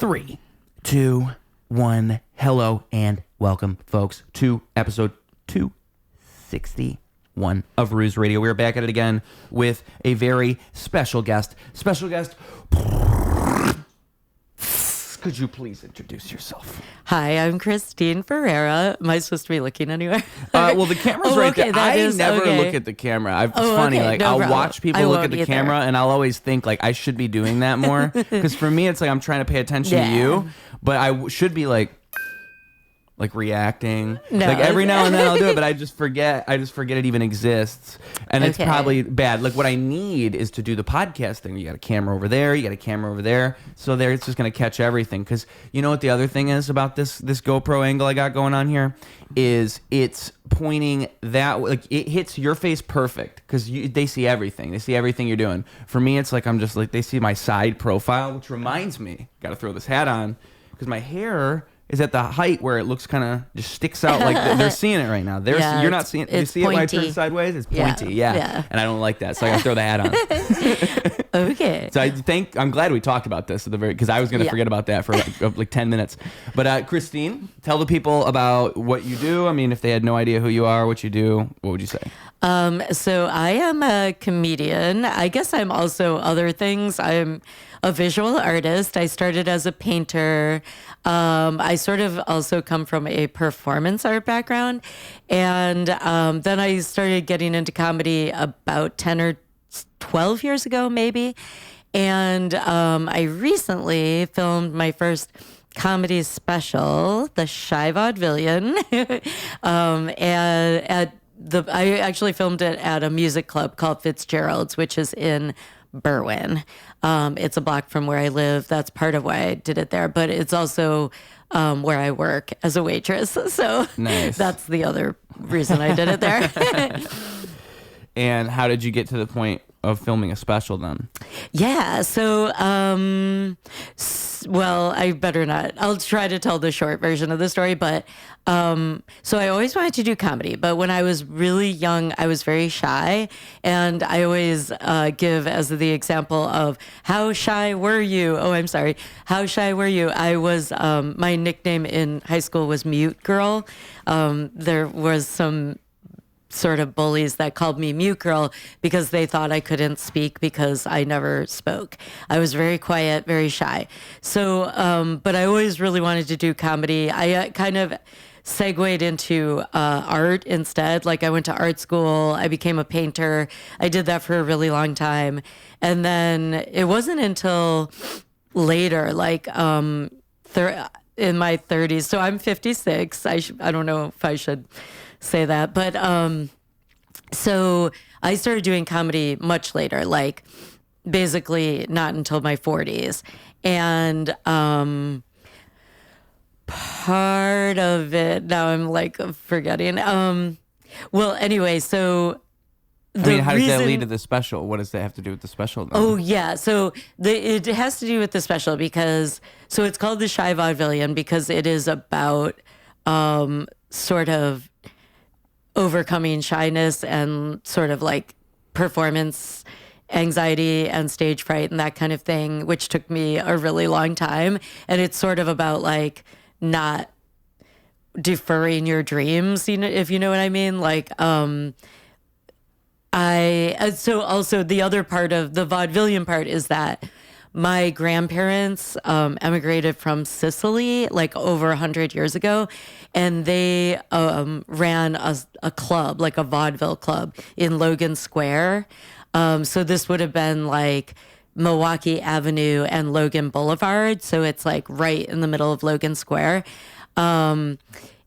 Three, two, one. Hello and welcome, folks, to episode 261 of Ruse Radio. We're back at it again with a very special guest. Could you please introduce yourself? Hi, I'm Christine Ferrera. Am I supposed to be looking anywhere? Well, the camera's right there. I never look at the camera. It's funny. Okay, like, no I'll problem. watch people look at the camera, and I'll always think, like, I should be doing that more. Because for me, it's like I'm trying to pay attention to you, but I should be, like reacting. No. Like every now and then I'll do it, but I just forget it even exists. And it's probably bad. Like what I need is to do the podcast thing. You got a camera over there, you got a camera over there. So there it's just gonna catch everything. Cause you know what the other thing is about this GoPro angle I got going on here is it's pointing that like it hits your face perfect because they see everything. They see everything you're doing. For me, it's like I'm just like they see my side profile, which reminds me, gotta throw this hat on because my hair is at the height where it looks kind of just sticks out like they're seeing it right now. You're not seeing it. You see pointy. It when I turn sideways? It's pointy, yeah. And I don't like that, so I gotta throw the hat on. Okay. So I'm glad we talked about this at the very because I was gonna forget about that for like 10 minutes. But Christine, tell the people about what you do. I mean, if they had no idea who you are, what you do, what would you say? So I am a comedian. I guess I'm also other things. I'm a visual artist. I started as a painter. I sort of also come from a performance art background. And then I started getting into comedy about 10 or 12 years ago, maybe. And I recently filmed my first comedy special, the Shy Vaudevillian. I actually filmed it at a music club called Fitzgerald's, which is in Berwyn. It's a block from where I live. That's part of why I did it there, but it's also where I work as a waitress. So nice. That's the other reason I did it there. And how did you get to the point of filming a special then? Yeah, so, well, I better not. I'll try to tell the short version of the story, but so I always wanted to do comedy, but when I was really young, I was very shy, and I always give as the example of how shy were you? Oh, I'm sorry. How shy were you? I was, my nickname in high school was Mute Girl. There was some sort of bullies that called me Mute Girl because they thought I couldn't speak because I never spoke. I was very quiet, very shy. So, but I always really wanted to do comedy. I kind of segued into art instead. Like I went to art school. I became a painter. I did that for a really long time. And then it wasn't until later, like in my 30s. So I'm 56. I don't know if I should say that, but so I started doing comedy much later, like basically not until my 40s. And part of it, now I'm like forgetting. Well, anyway, so how does that lead to the special? What does that have to do with the special then? Oh, yeah. So it has to do with the special because, so it's called the Shy Vaudevillian because it is about sort of overcoming shyness and sort of like performance anxiety and stage fright and that kind of thing, which took me a really long time. And it's sort of about like not deferring your dreams, you know, if you know what I mean. Like, so also the other part of the vaudevillian part is that my grandparents emigrated from Sicily like over 100 years ago, and they ran a club, like a vaudeville club in Logan Square. So this would have been like Milwaukee Avenue and Logan Boulevard. So it's like right in the middle of Logan Square.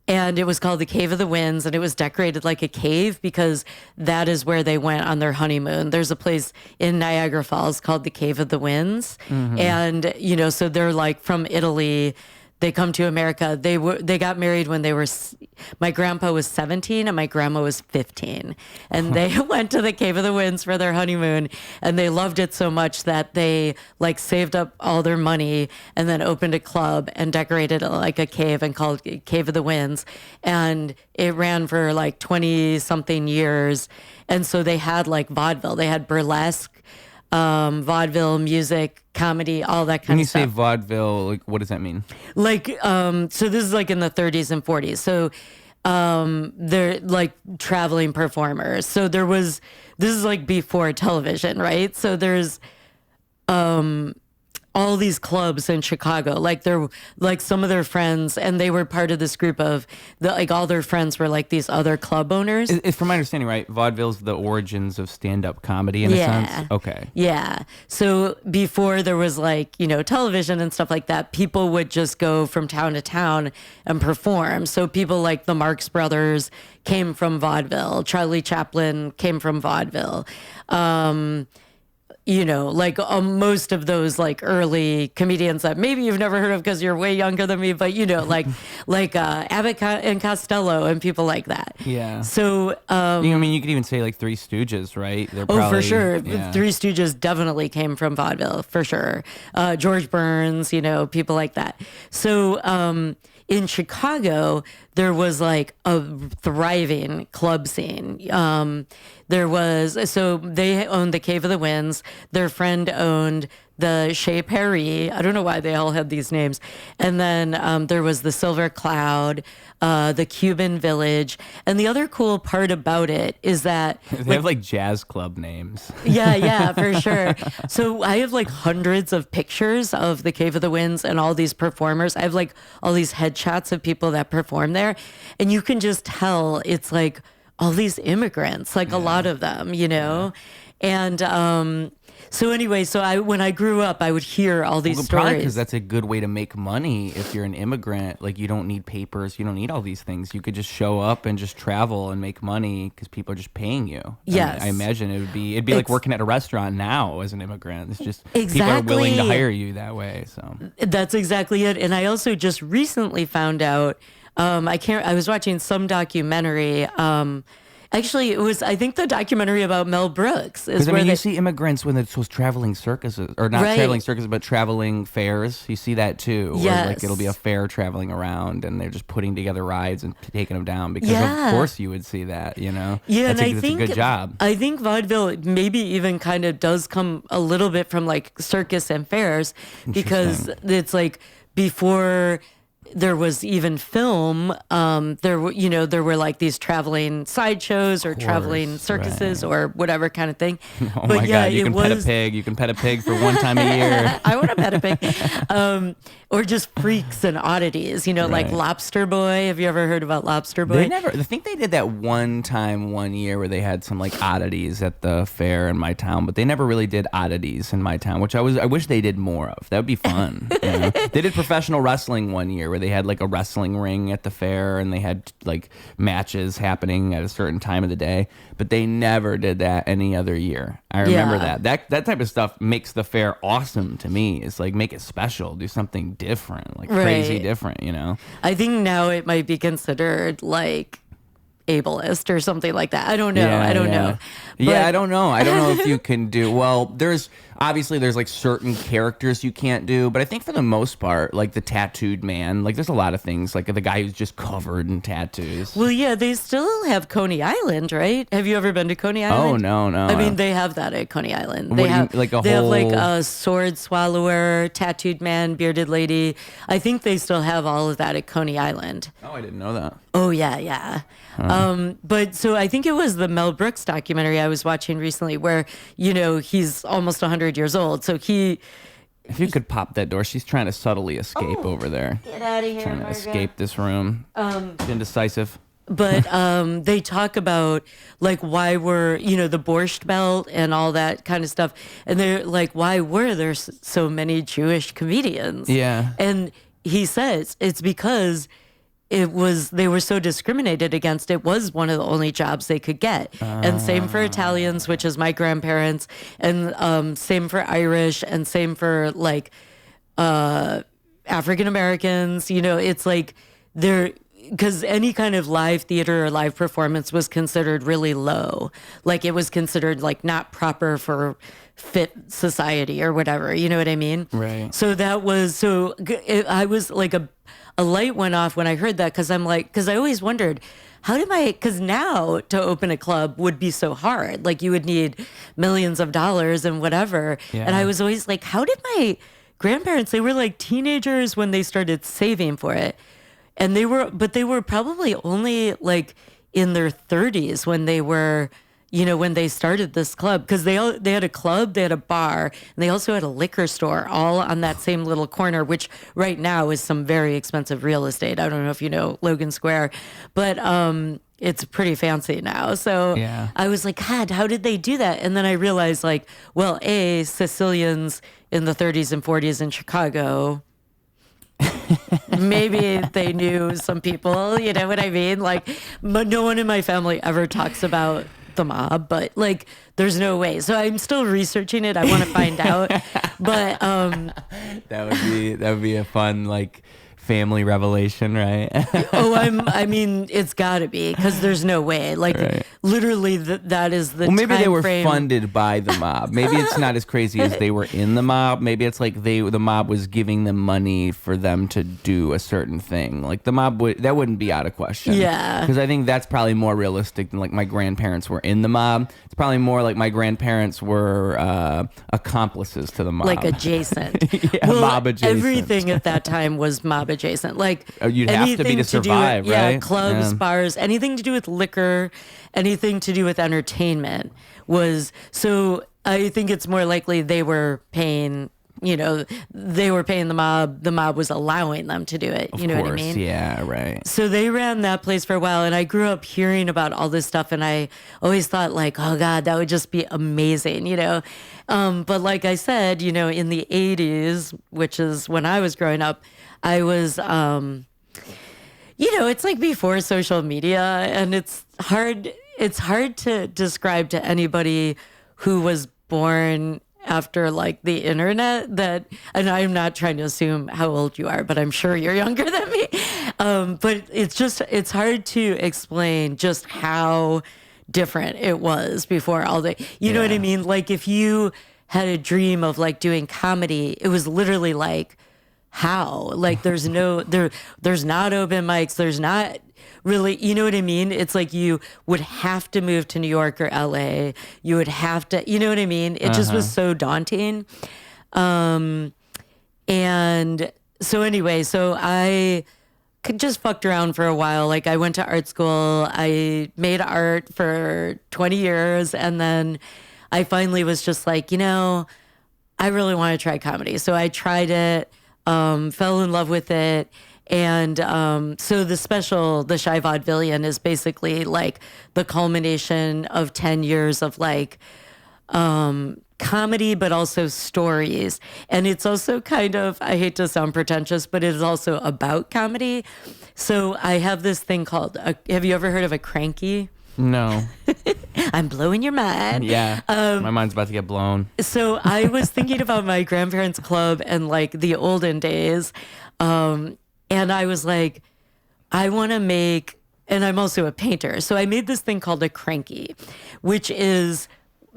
And it was called the Cave of the Winds, and it was decorated like a cave because that is where they went on their honeymoon. There's a place in Niagara Falls called the Cave of the Winds. Mm-hmm. And, you know, so they're like from Italy. They come to America. They got married when my grandpa was 17 and my grandma was 15. And they went to the Cave of the Winds for their honeymoon, and they loved it so much that they like saved up all their money and then opened a club and decorated it like a cave and called it Cave of the Winds. And it ran for like 20 something years. And so they had like vaudeville, they had burlesque, vaudeville, music, comedy, all that kind When of you stuff. say vaudeville, like, what does that mean? Like, so this is like in the 30s and 40s. So they're like traveling performers. So this is like before television, right? So there's all these clubs in Chicago. Like they're like some of their friends, and they were part of this group of all their friends were like these other club owners. From my understanding, right, vaudeville's the origins of stand-up comedy in a sense. Okay. Yeah. So before there was like, television and stuff like that, people would just go from town to town and perform. So people like the Marx Brothers came from vaudeville. Charlie Chaplin came from vaudeville. Most of those like early comedians that maybe you've never heard of because you're way younger than me, but like Abbott and Costello and people like that. Yeah. So you could even say like Three Stooges, right? They're for sure. Yeah. Three Stooges definitely came from vaudeville, for sure. George Burns, people like that. So in Chicago, there was like a thriving club scene. So they owned the Cave of the Winds. Their friend owned the Chez Paris. I don't know why they all had these names. And then there was the Silver Cloud, the Cuban Village. And the other cool part about it is that they have like jazz club names. Yeah, for sure. So I have like hundreds of pictures of the Cave of the Winds and all these performers. I have like all these headshots of people that perform there. And you can just tell it's like all these immigrants, like a lot of them, And so anyway, when I grew up, I would hear all these Probably stories. because that's a good way to make money if you're an immigrant. Like, you don't need papers. You don't need all these things. You could just show up and just travel and make money because people are just paying you. Yes. I imagine it'd be like working at a restaurant now as an immigrant. It's just people are Exactly. willing to hire you that way. So That's exactly it. And I also just recently found out, I was watching some documentary. Actually, I think the documentary about Mel Brooks is where you see immigrants when it's those traveling circuses, or not traveling circuses, but traveling fairs. You see that too. Yes. Where, like, it'll be a fair traveling around, and they're just putting together rides and taking them down because of course you would see that. Yeah, that's I think a good job. I think vaudeville maybe even kind of does come a little bit from like circus and fairs because it's like before there was even film, there were like these traveling sideshows or traveling circuses or whatever kind of thing. Oh my God, you can pet a pig. You can pet a pig for one time a year. I want to pet a pig. Or just freaks and oddities, like Lobster Boy. Have you ever heard about Lobster Boy? I think they did that one year where they had some like oddities at the fair in my town, but they never really did oddities in my town, which I wish they did more of. That would be fun. They did professional wrestling one year where they had like a wrestling ring at the fair and they had like matches happening at a certain time of the day, but they never did that any other year. I remember that type of stuff makes the fair awesome to me. It's like, make it special, do something different, like crazy different, I think now it might be considered like ableist or something like that. I don't know. I don't know. I don't know. I don't know if you can do, well, there's like certain characters you can't do, but I think for the most part, like the tattooed man, like there's a lot of things, like the guy who's just covered in tattoos. Well, yeah, they still have Coney Island, right? Have you ever been to Coney Island? Oh, no. I mean, they have that at Coney Island. They have like a sword swallower, tattooed man, bearded lady. I think they still have all of that at Coney Island. Oh, I didn't know that. Oh, yeah. But so I think it was the Mel Brooks documentary I was watching recently where, he's almost 100 years old. So if you could pop that door, she's trying to subtly escape over there. Get out of here, Trying to Margo. escape this room. Indecisive. But they talk about like why were the Borscht Belt and all that kind of stuff, and they're like, why were there so many Jewish comedians? Yeah, and he says it's because they were so discriminated against. It was one of the only jobs they could get. And same for Italians, which is my grandparents, and same for Irish, and same for like African Americans. It's like because any kind of live theater or live performance was considered really low. Like it was considered like not proper for fit society or whatever. You know what I mean? Right. So I was like a light went off when I heard that because I always wondered, how did because now to open a club would be so hard. Like you would need millions of dollars and whatever. Yeah. And I was always like, how did my grandparents, they were like teenagers when they started saving for it. And they were probably only like in their 30s when they were, when they started this club, because they had a club, they had a bar, and they also had a liquor store all on that same little corner, which right now is some very expensive real estate. I don't know if you know Logan Square, but it's pretty fancy now. So yeah. I was like, God, how did they do that? And then I realized like, well, Sicilians in the 30s and 40s in Chicago, maybe they knew some people, you know what I mean? Like, but no one in my family ever talks about the mob, but like there's no way. So I'm still researching it. I want to find out. But that would be a fun like family revelation, right? I mean, it's got to be, because there's no way. Like, right. Literally, that is the. Well, maybe they were frame. funded by the mob. Maybe it's not as crazy as they were in the mob. Maybe it's like the mob was giving them money for them to do a certain thing. Like the mob that wouldn't be out of question. Yeah. Because I think that's probably more realistic than like my grandparents were in the mob. It's probably more like my grandparents were accomplices to the mob. Like adjacent. Yeah, mob adjacent. Everything at that time was mob adjacent. Like you'd have to be to survive, right? Yeah, clubs, bars, anything to do with liquor, anything to do with entertainment was. So I think it's more likely they were paying. They were paying the mob. The mob was allowing them to do it. You know what I mean? Yeah, right. So they ran that place for a while, and I grew up hearing about all this stuff, and I always thought like, oh God, that would just be amazing, But like I said, in the 80s, which is when I was growing up, I was, it's like before social media, and it's hard to describe to anybody who was born after like the internet and I'm not trying to assume how old you are, but I'm sure you're younger than me. But it's hard to explain just how different it was before all the, you know what I mean? Like if you had a dream of like doing comedy, it was literally like, how? Like there's not open mics. There's not really, you know what I mean? It's like you would have to move to New York or LA. You would have to, you know what I mean? It just was so daunting. And so anyway, so I just fucked around for a while. Like I went to art school. I made art for 20 years. And then I finally was just like, I really want to try comedy. So I tried it, fell in love with it. And so the special, the Shy Vaudevillian, is basically like the culmination of 10 years of like comedy, but also stories. And it's also kind of, I hate to sound pretentious, but it is also about comedy. So I have this thing called, have you ever heard of a cranky? No. I'm blowing your mind. Yeah. My mind's about to get blown. So I was thinking about my grandparents' club and like the olden days. And I was like, I want to make, and I'm also a painter. So I made this thing called a cranky, which is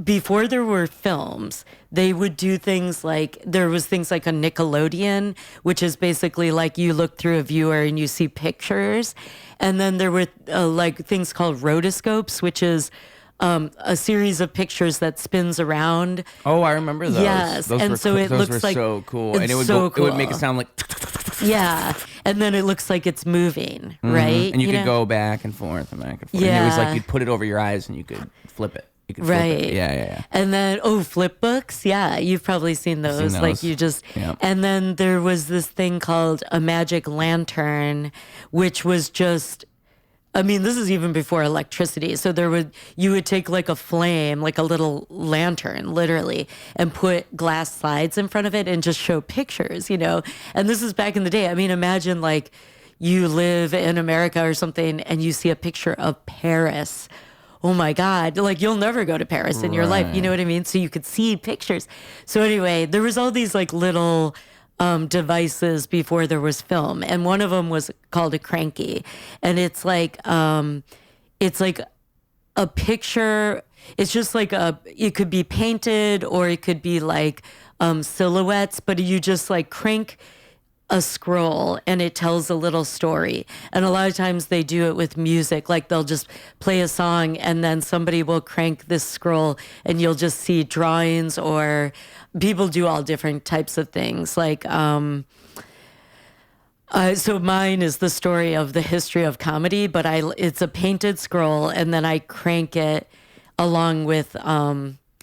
before there were films, they would do things like, there was things like a Nickelodeon, which is basically like you look through a viewer and you see pictures. And then there were like things called rotoscopes, which is a series of pictures that spins around. Oh, I remember those. Yes, those and were so it looks were like so cool, and it would so it would make it sound like. Yeah, and then it looks like it's moving, right? And you could go back and forth and back and forth. Yeah, and it was like you'd put it over your eyes and you could flip it. You could flip it. Yeah. And then flip books. Yeah, you've probably seen those. Like you just. Yep. And then there was this thing called a magic lantern, which was just. I mean, this is even before electricity. So you would take like a flame, like a little lantern, literally, and put glass slides in front of it and just show pictures, And this is back in the day. I mean, imagine like you live in America or something and you see a picture of Paris. Oh my God, like you'll never go to Paris in your life. You know what I mean? So you could see pictures. So anyway, there was all these like little devices before there was film, and one of them was called a cranky, and it's like a picture. It's just like it could be painted or it could be like silhouettes, but you just like crank a scroll and it tells a little story. And a lot of times they do it with music. Like they'll just play a song and then somebody will crank this scroll and you'll just see drawings, or people do all different types of things. Like, so mine is the story of the history of comedy, but it's a painted scroll and then I crank it along with,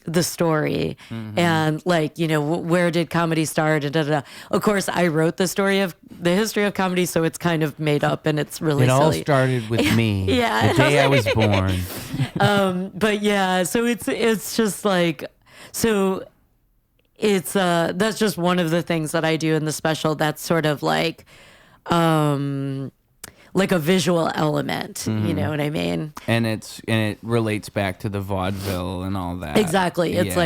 the story and like, where did comedy start? Da, da, da. Of course, I wrote the story of the history of comedy, so it's kind of made up and it's really silly. It all started with me. The day I was born. But yeah, so it's just like, so it's that's just one of the things that I do in the special. That's sort of like a visual element, you know what I mean? And it relates back to the vaudeville and all that. Exactly. It's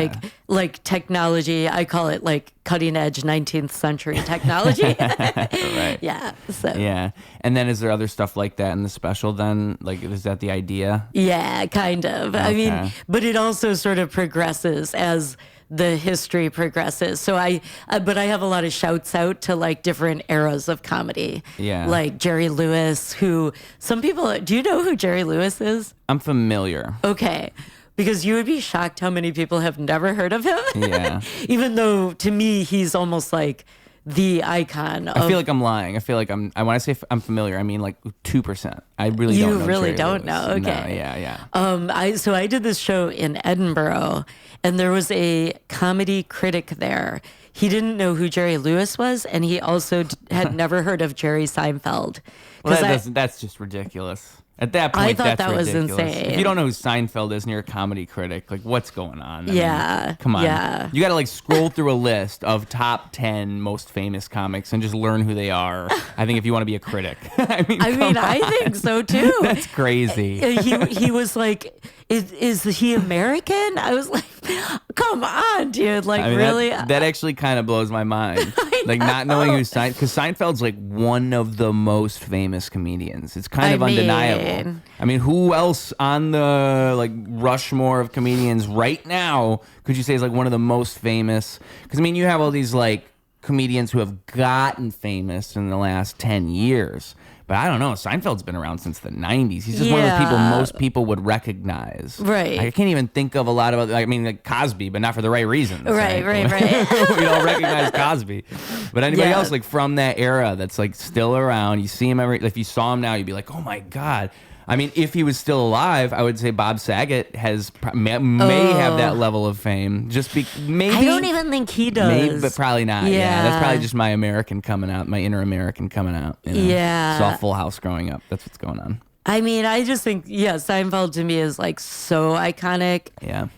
like technology. I call it like cutting edge 19th century technology. Right. Yeah. So. Yeah. And then is there other stuff like that in the special then? Like, is that the idea? Yeah, kind of. Okay. I mean, but it also sort of progresses as the history progresses. So but I have a lot of shouts out to like different eras of comedy. Yeah. Like Jerry Lewis, who some people, do you know who Jerry Lewis is? I'm familiar. Okay. Because you would be shocked how many people have never heard of him. Yeah. Even though to me, he's almost like the icon. I feel like I'm lying. I feel like when I say I'm familiar, I mean like 2%. I really don't know. You really Jerry don't Lewis. know. Okay. No, yeah. So I did this show in Edinburgh, and there was a comedy critic there. He didn't know who Jerry Lewis was, and he also had never heard of Jerry Seinfeld. Well, that's just ridiculous. At that point, I thought that's that ridiculous. was insane. If you don't know who Seinfeld is and you're a comedy critic, like what's going on? I mean, come on. Yeah. You got to like scroll through a list of top 10 most famous comics and just learn who they are. I think if you want to be a critic. I think so too. That's crazy. He was like, is he American? I was like, come on, dude. Like, really? That actually kind of blows my mind. Like not knowing who Seinfeld, because Seinfeld's like one of the most famous comedians. It's kind of undeniable. I mean, who else on the like Rushmore of comedians right now could you say is like one of the most famous? Because I mean, you have all these like comedians who have gotten famous in the last 10 years. But I don't know. Seinfeld's been around since the 90s. He's just one of the people most people would recognize. Right. I can't even think of a lot of, like Cosby, but not for the right reasons. Right. We don't recognize Cosby. But anybody else like from that era that's like still around, you see him if you saw him now, you'd be like, oh my God. I mean, if he was still alive, I would say Bob Saget may have that level of fame. Maybe I don't even think he does. Maybe, but probably not. Yeah, that's probably just my American coming out, my inner American coming out. You know? Yeah, saw Full House growing up. That's what's going on. I mean, I just think Seinfeld to me is like so iconic.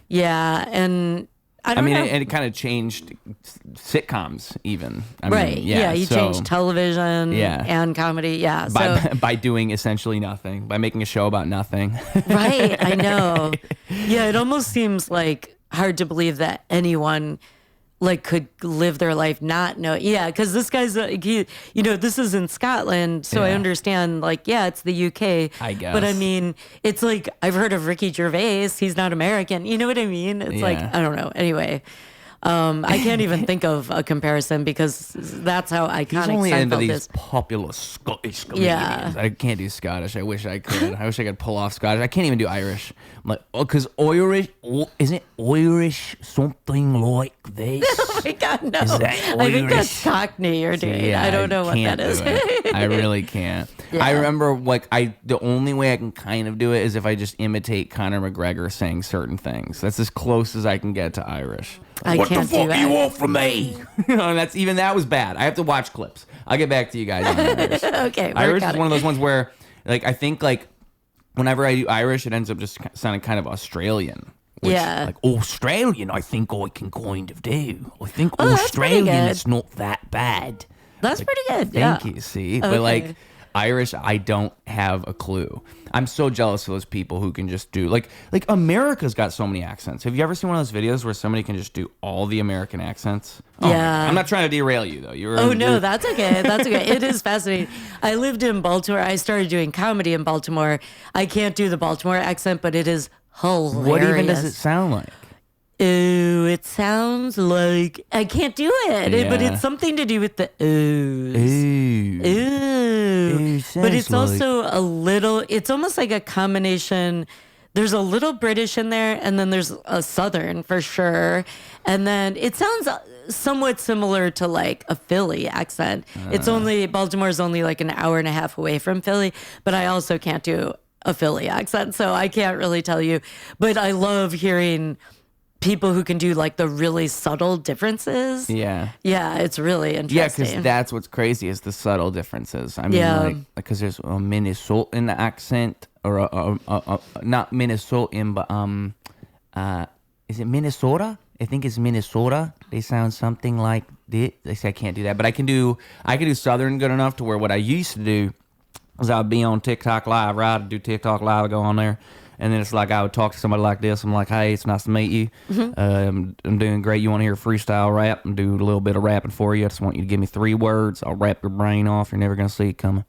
Yeah, and I mean, it kind of changed sitcoms even. He changed television and comedy. Yeah. By doing essentially nothing, by making a show about nothing. Right. I know. Yeah. It almost seems like hard to believe that anyone like could live their life not know. Yeah. Because this guy's, this is in Scotland. So I understand it's the UK. I guess. But I mean, it's like, I've heard of Ricky Gervais. He's not American. You know what I mean? It's like, I don't know. Anyway. I can't even think of a comparison because that's how iconic He's only Seinfeld into these is. popular Scottish comedians. Yeah. I can't do Scottish. I wish I could. I wish I could pull off Scottish. I can't even do Irish. I'm like, because Irish, isn't Irish something like this? Oh my God, no. Is that Irish? I think that's Cockney you're doing. Yeah, I don't know what that is. I really can't. Yeah. I remember the only way I can kind of do it is if I just imitate Conor McGregor saying certain things. That's as close as I can get to Irish. What the fuck you want from me? And that was bad. I have to watch clips. I'll get back to you guys on Irish. Okay. Irish is one of those ones where, I think whenever I do Irish, it ends up just sounding kind of Australian. Which, Australian, I think I can kind of do. I think Australian is not that bad. That's pretty good. Thank you. See, okay. But Irish, I don't have a clue. I'm so jealous of those people who can just do like America's got so many accents. Have you ever seen one of those videos where somebody can just do all the American accents? Yeah. I'm not trying to derail you though. No, that's okay. That's okay. It is fascinating. I lived in Baltimore. I started doing comedy in Baltimore. I can't do the Baltimore accent, but it is hilarious. What even does it sound like? ooh, it sounds like I can't do it, but it's something to do with the oohs. Ooh. But it's also a little, it's almost like a combination. There's a little British in there, and then there's a Southern for sure. And then it sounds somewhat similar to like a Philly accent. Baltimore's only like an hour and a half away from Philly, but I also can't do a Philly accent, so I can't really tell you. But I love hearing people who can do like the really subtle differences. Yeah, it's really interesting. Yeah, because that's what's crazy is the subtle differences. I mean, like because there's a Minnesotan accent, or not Minnesotan, but is it Minnesota? I think it's Minnesota. They sound something like this. They say I can't do that, but I can do Southern good enough to where what I used to do was I'd be on TikTok Live, right? I'd do TikTok Live, I'd go on there, and then it's like I would talk to somebody like this. I'm like, hey, it's nice to meet you. I'm doing great. You want to hear freestyle rap? I'm doing a little bit of rapping for you. I just want you to give me 3 words. I'll rap your brain off. You're never going to see it coming.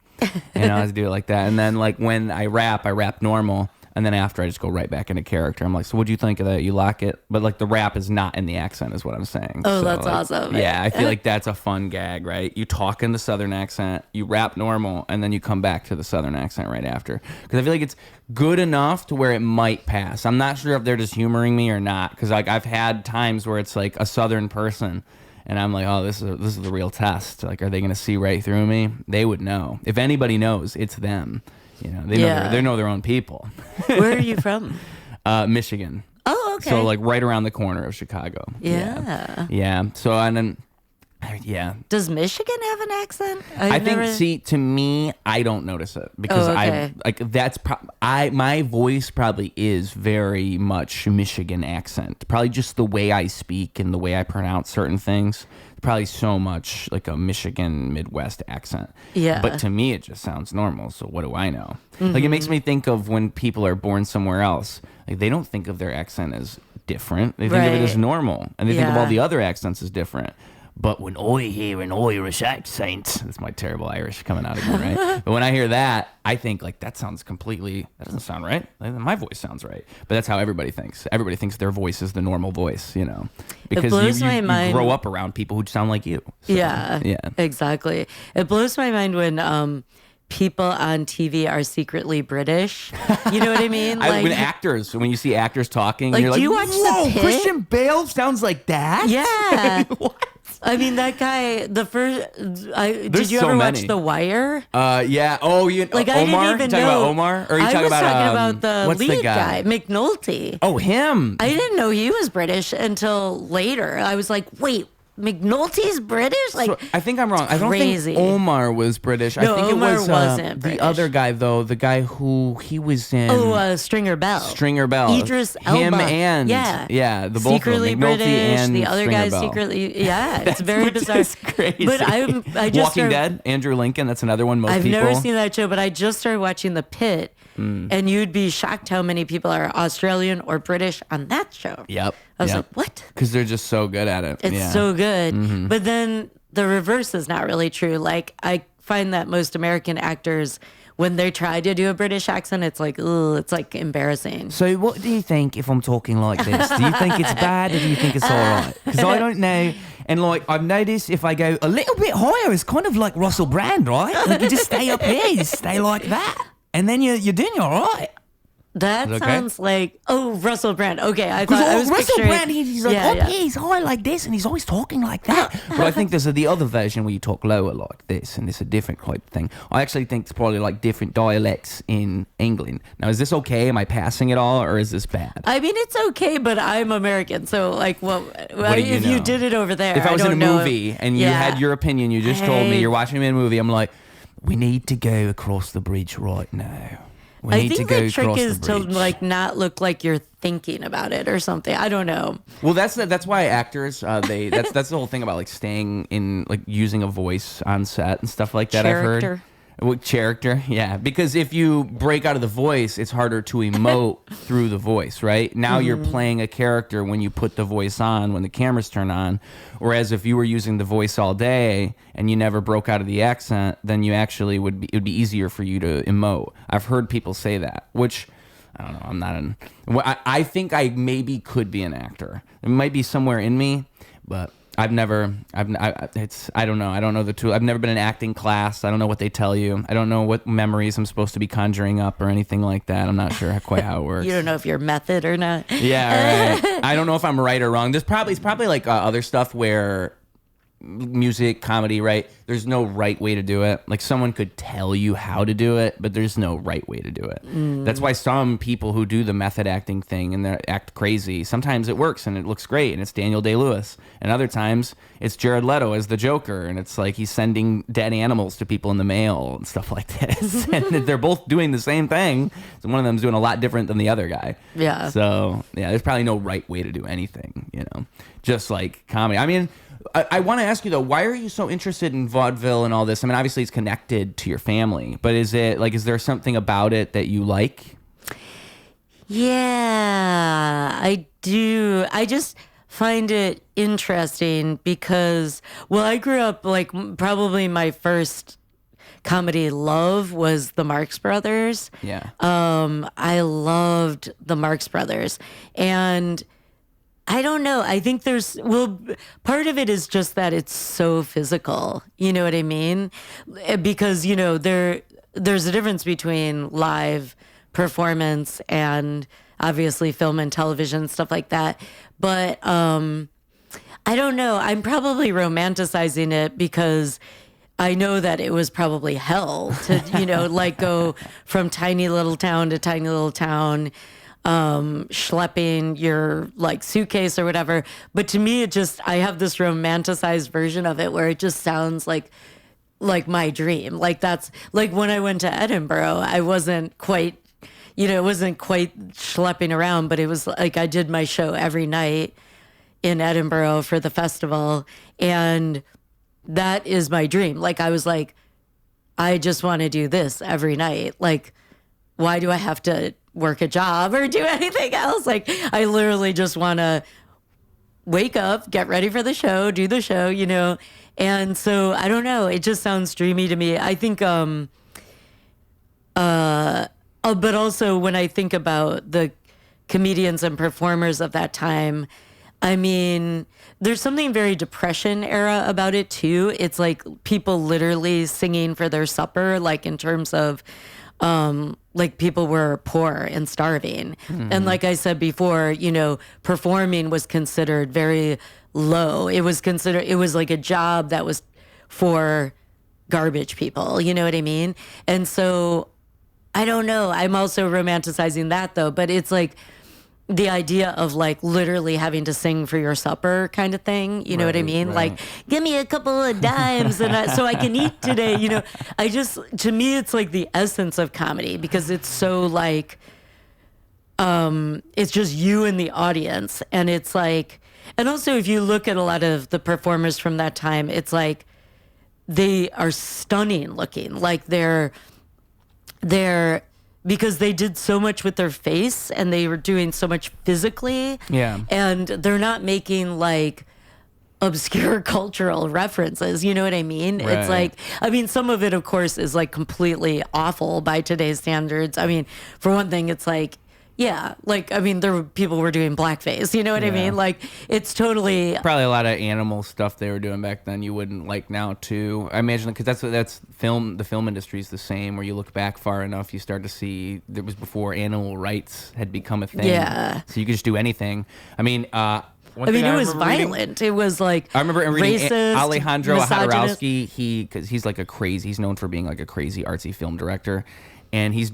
And I always do it like that. And then like when I rap normal. And then after, I just go right back into character. I'm like, so what'd you think of that? You like it? But like the rap is not in the accent is what I'm saying. Oh, so, that's like, awesome. Yeah, I feel like that's a fun gag, right? You talk in the Southern accent, you rap normal, and then you come back to the Southern accent right after. Because I feel like it's good enough to where it might pass. I'm not sure if they're just humoring me or not. Because like I've had times where it's like a Southern person, and I'm like, oh, this is the real test. Like, are they going to see right through me? They would know. If anybody knows, it's them. You know, they know their own people. Where are you from? Michigan. Oh, okay. So like right around the corner of Chicago. Yeah. So and then, yeah. Does Michigan have an accent? I think. See, to me, I don't notice it because my voice probably is very much Michigan accent. Probably just the way I speak and the way I pronounce certain things. Probably so much like a Michigan Midwest accent. Yeah. But to me, it just sounds normal. So what do I know? Like it makes me think of when people are born somewhere else. Like they don't think of their accent as different. They think of it as normal. And they think of all the other accents as different. But when I hear an Irish accent, that's my terrible Irish coming out again, right? But when I hear that, I think like that doesn't sound right. Like, my voice sounds right. But that's how everybody thinks. Everybody thinks their voice is the normal voice, you know, because you grow up around people who sound like you. So, yeah, exactly. It blows my mind when people on TV are secretly British. You know what I mean? Like, when you see actors talking, like, you're like, do you watch The Pit? Christian Bale sounds like that? Yeah. What? I mean, that guy, did you ever watch The Wire? Yeah. Oh, Omar? I didn't even know. About Omar? Or I was talking about the lead guy, McNulty. Oh, him. I didn't know he was British until later. I was like, wait, McNulty's British? Like, so, I think I'm wrong. I don't think Omar was British. No, I think Omar it was wasn't British. The other guy, though, the guy who he was in. Oh, Stringer Bell. Stringer Bell. Idris Elba. Him and the both secretly of them, McNulty British. and the other Stringer guy's Bell. secretly. Yeah, it's very bizarre. It's crazy. But I just Walking Dead. Andrew Lincoln. That's another one. I've never seen that show, but I just started watching The Pit. And you'd be shocked how many people are Australian or British on that show. Yep. I was like, what? Because they're just so good at it. It's so good. But then the reverse is not really true. Like, I find that most American actors, when they try to do a British accent, it's like, ugh, it's like embarrassing. So what do you think if I'm talking like this? Do you think it's bad or do you think it's all right? Because I don't know. And like, I've noticed if I go a little bit higher, it's kind of like Russell Brand, right? Like you just stay up here, you just stay like that. And then you're doing all right. That sounds like Russell Brand. Okay, I thought I was Russell picturing... Brand. He's like up here, he's high like this, and he's always talking like that. But I think there's the other version where you talk lower like this, and it's a different type of thing. I actually think it's probably like different dialects in England. Now, is this okay? Am I passing it all, or is this bad? I mean, it's okay, but I'm American, so like, if you did it over there, if I was in a movie and you had your opinion, you just told me you're watching me in a movie, I'm like, we need to go across the bridge right now. I think the trick is to like not look like you're thinking about it or something. I don't know. Well, that's why actors that's the whole thing about like staying in like using a voice on set and stuff like that. I've heard. Character, yeah. Because if you break out of the voice, it's harder to emote through the voice, right? Now you're playing a character when you put the voice on, when the cameras turn on. Whereas if you were using the voice all day and you never broke out of the accent, then you actually it would be easier for you to emote. I've heard people say that, which I don't know. I'm not an. I think I maybe could be an actor. It might be somewhere in me, but I don't know. I don't know the tool. I've never been in acting class. I don't know what they tell you. I don't know what memories I'm supposed to be conjuring up or anything like that. I'm not sure quite how it works. You don't know if you're method or not. Yeah, right. I don't know if I'm right or wrong. It's probably like other stuff where music, comedy, right? There's no right way to do it. Like someone could tell you how to do it, but there's no right way to do it. That's why some people who do the method acting thing and they act crazy, sometimes it works and it looks great and it's Daniel Day-Lewis. And other times it's Jared Leto as the Joker and it's like he's sending dead animals to people in the mail and stuff like this. And they're both doing the same thing. So one of them's doing a lot different than the other guy. Yeah. So yeah, there's probably no right way to do anything, just like comedy. I mean, I want to ask you though, why are you so interested in vaudeville and all this? I mean, obviously it's connected to your family, but is there something about it that you like? Yeah, I do. I just find it interesting because, well, I grew up like probably my first comedy love was the Marx Brothers. Yeah. I loved the Marx Brothers, and I don't know. I think part of it is just that it's so physical. You know what I mean? Because, there's a difference between live performance and obviously film and television, stuff like that. But I don't know. I'm probably romanticizing it because I know that it was probably hell to, like go from tiny little town to tiny little town, schlepping your like suitcase or whatever. But to me, I have this romanticized version of it where it just sounds like my dream. Like that's like when I went to Edinburgh, I wasn't quite, it wasn't quite schlepping around, but it was like I did my show every night in Edinburgh for the festival. And that is my dream. Like I was like, I just want to do this every night. Like, why do I have to work a job or do anything else? Like, I literally just want to wake up, get ready for the show, do the show, And so I don't know. It just sounds dreamy to me. I think, but also when I think about the comedians and performers of that time, I mean, there's something very Depression era about it too. It's like people literally singing for their supper, like in terms of, like people were poor and starving. Mm-hmm. And like I said before, performing was considered very low. It was like a job that was for garbage people. You know what I mean? And so I don't know. I'm also romanticizing that though, but it's like the idea of like literally having to sing for your supper kind of thing. You know what I mean? Right. Like, give me a couple of dimes so I can eat today. To me, it's like the essence of comedy because it's so like, it's just you and the audience. And it's like, and also if you look at a lot of the performers from that time, it's like they are stunning looking. Like they're because they did so much with their face and they were doing so much physically. Yeah. And they're not making like obscure cultural references. You know what I mean? Right. It's like, I mean, some of it, of course, is like completely awful by today's standards. I mean, for one thing, it's like, yeah, like, I mean, people were doing blackface, you know what I mean? Like, it's totally... Probably a lot of animal stuff they were doing back then you wouldn't like now, too. I imagine, because that's film, the film industry is the same, where you look back far enough, you start to see, it was before animal rights had become a thing. Yeah. So you could just do anything. I mean, it was violent. It was like I remember reading racist, Alejandro Jodorowsky, because he's like he's known for being like a crazy artsy film director. And he's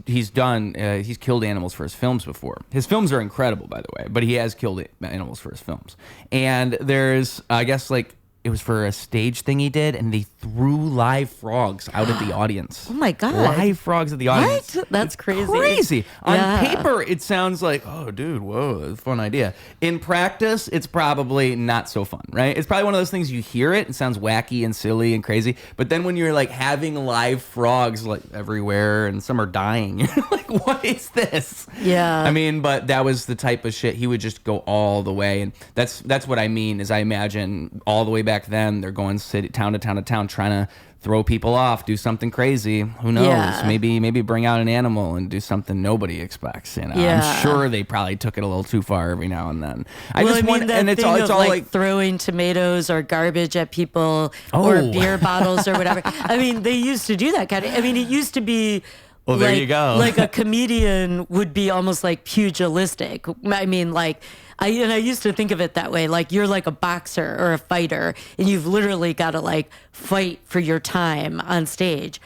killed animals for his films before. His films are incredible, by the way, but he has killed animals for his films. And there's, I guess, like, it was for a stage thing he did, and they threw live frogs out at the audience. Oh my God. Live frogs at the audience. What? That's crazy. Crazy. On paper, it sounds like, oh, dude, whoa, that's a fun idea. In practice, it's probably not so fun, right? It's probably one of those things you hear it sounds wacky and silly and crazy, but then when you're like having live frogs like everywhere and some are dying, you're like, what is this? Yeah. I mean, but that was the type of shit he would just go all the way, and that's what I mean is I imagine all the way back back then they're going town to town to town trying to throw people off, do something crazy. Who knows? Yeah. Maybe bring out an animal and do something nobody expects. You know, Yeah. I'm sure they probably took it a little too far every now and then. It's all like throwing tomatoes or garbage at people or beer bottles or whatever. I mean, they used to do that kind of. I mean, it used to be. Well, there you go. Like a comedian would be almost like pugilistic. I mean, like. I used to think of it that way. Like you're like a boxer or a fighter, and you've literally got to like fight for your time on stage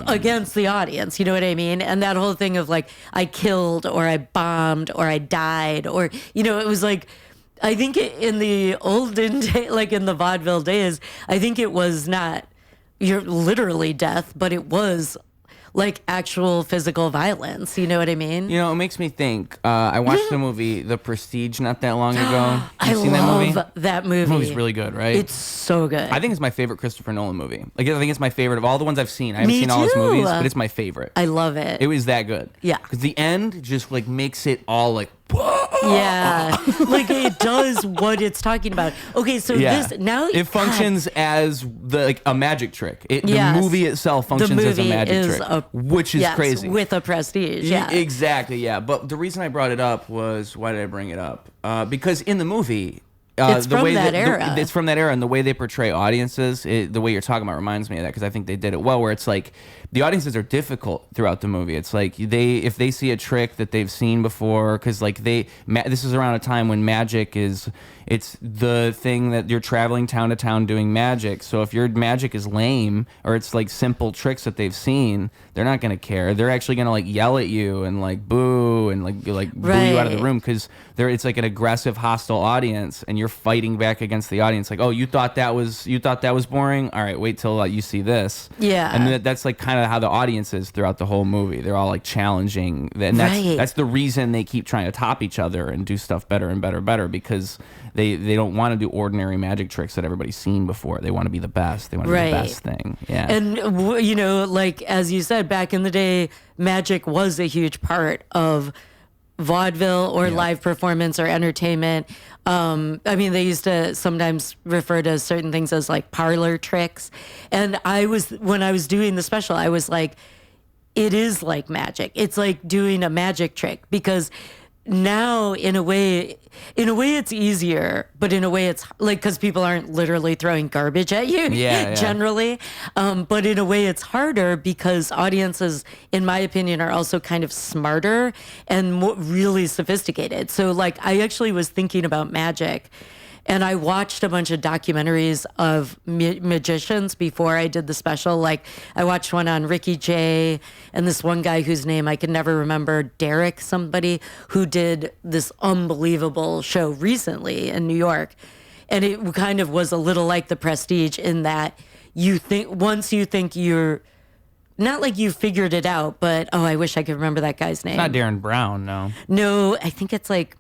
against the audience. You know what I mean? And that whole thing of like I killed or I bombed or I died or it was like. I think in the olden day, like in the vaudeville days, I think it was not you're literally death, but it was. Like actual physical violence, you know what I mean? You know, it makes me think. I watched the movie The Prestige not that long ago. I love that movie. The movie's really good, right? It's so good. I think it's my favorite Christopher Nolan movie. Like, I think it's my favorite of all the ones I've seen. I haven't seen all his movies, but it's my favorite. I love it. It was that good. Yeah. Because the end just like makes it all like. Yeah, like it does what it's talking about. Okay, so this now it functions as a magic trick. The movie itself functions as a magic trick, which is crazy with a prestige. Yeah, exactly. Yeah, but the reason I brought it up was why did I bring it up? Because in the movie. It's from that era. It's from that era, and the way they portray audiences, the way you're talking about reminds me of that because I think they did it well. Where it's like the audiences are difficult throughout the movie. It's like if they see a trick that they've seen before, because like this is around a time when magic is. It's the thing that you're traveling town to town doing magic. So if your magic is lame or it's like simple tricks that they've seen, they're not going to care. They're actually going to like yell at you and like boo and like boo you out of the room because it's like an aggressive, hostile audience and you're fighting back against the audience. Like, oh, you thought that was boring? All right, wait till you see this. Yeah. And that's like kind of how the audience is throughout the whole movie. They're all like challenging. And that's the reason they keep trying to top each other and do stuff better and better and better because they don't want to do ordinary magic tricks that everybody's seen before. They want to be the best. They want to be the best thing. Yeah. And, like, as you said, back in the day, magic was a huge part of vaudeville or live performance or entertainment. I mean, they used to sometimes refer to certain things as, like, parlor tricks. And when I was doing the special, I was like, it is like magic. It's like doing a magic trick because now in a way it's easier, but in a way it's like because people aren't literally throwing garbage at you generally, but in a way it's harder because audiences in my opinion are also kind of smarter and really sophisticated. So like I actually was thinking about magic and I watched a bunch of documentaries of magicians before I did the special. Like I watched one on Ricky Jay and this one guy whose name I can never remember, Derek somebody, who did this unbelievable show recently in New York. And it kind of was a little like The Prestige in that once you think you're, not like you figured it out, but I wish I could remember that guy's name. It's not Darren Brown, no. No, I think it's like,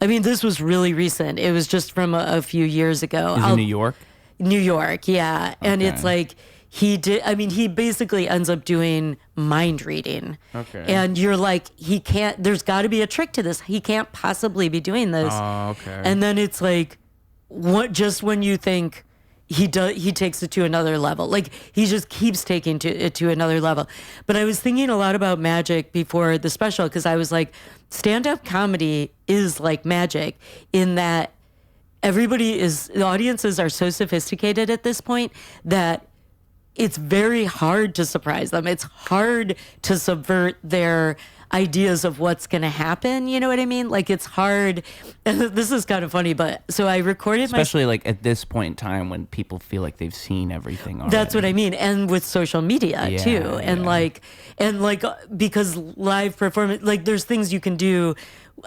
I mean, this was really recent. It was just from a few years ago. Is it New York? New York, yeah. Okay. And it's like he basically ends up doing mind reading. Okay. And you're like, there's got to be a trick to this. He can't possibly be doing this. Oh, okay. And then it's like, just when you think he takes it to another level. Like he just keeps taking it to another level. But I was thinking a lot about magic before the special because I was like, stand-up comedy is like magic in that the audiences are so sophisticated at this point that it's very hard to surprise them. It's hard to subvert their ideas of what's going to happen. You know what I mean? Like it's hard. And this is kind of funny, but so I recorded especially like at this point in time when people feel like they've seen everything already. That's what I mean. And with social media too. And like because live performance, like there's things you can do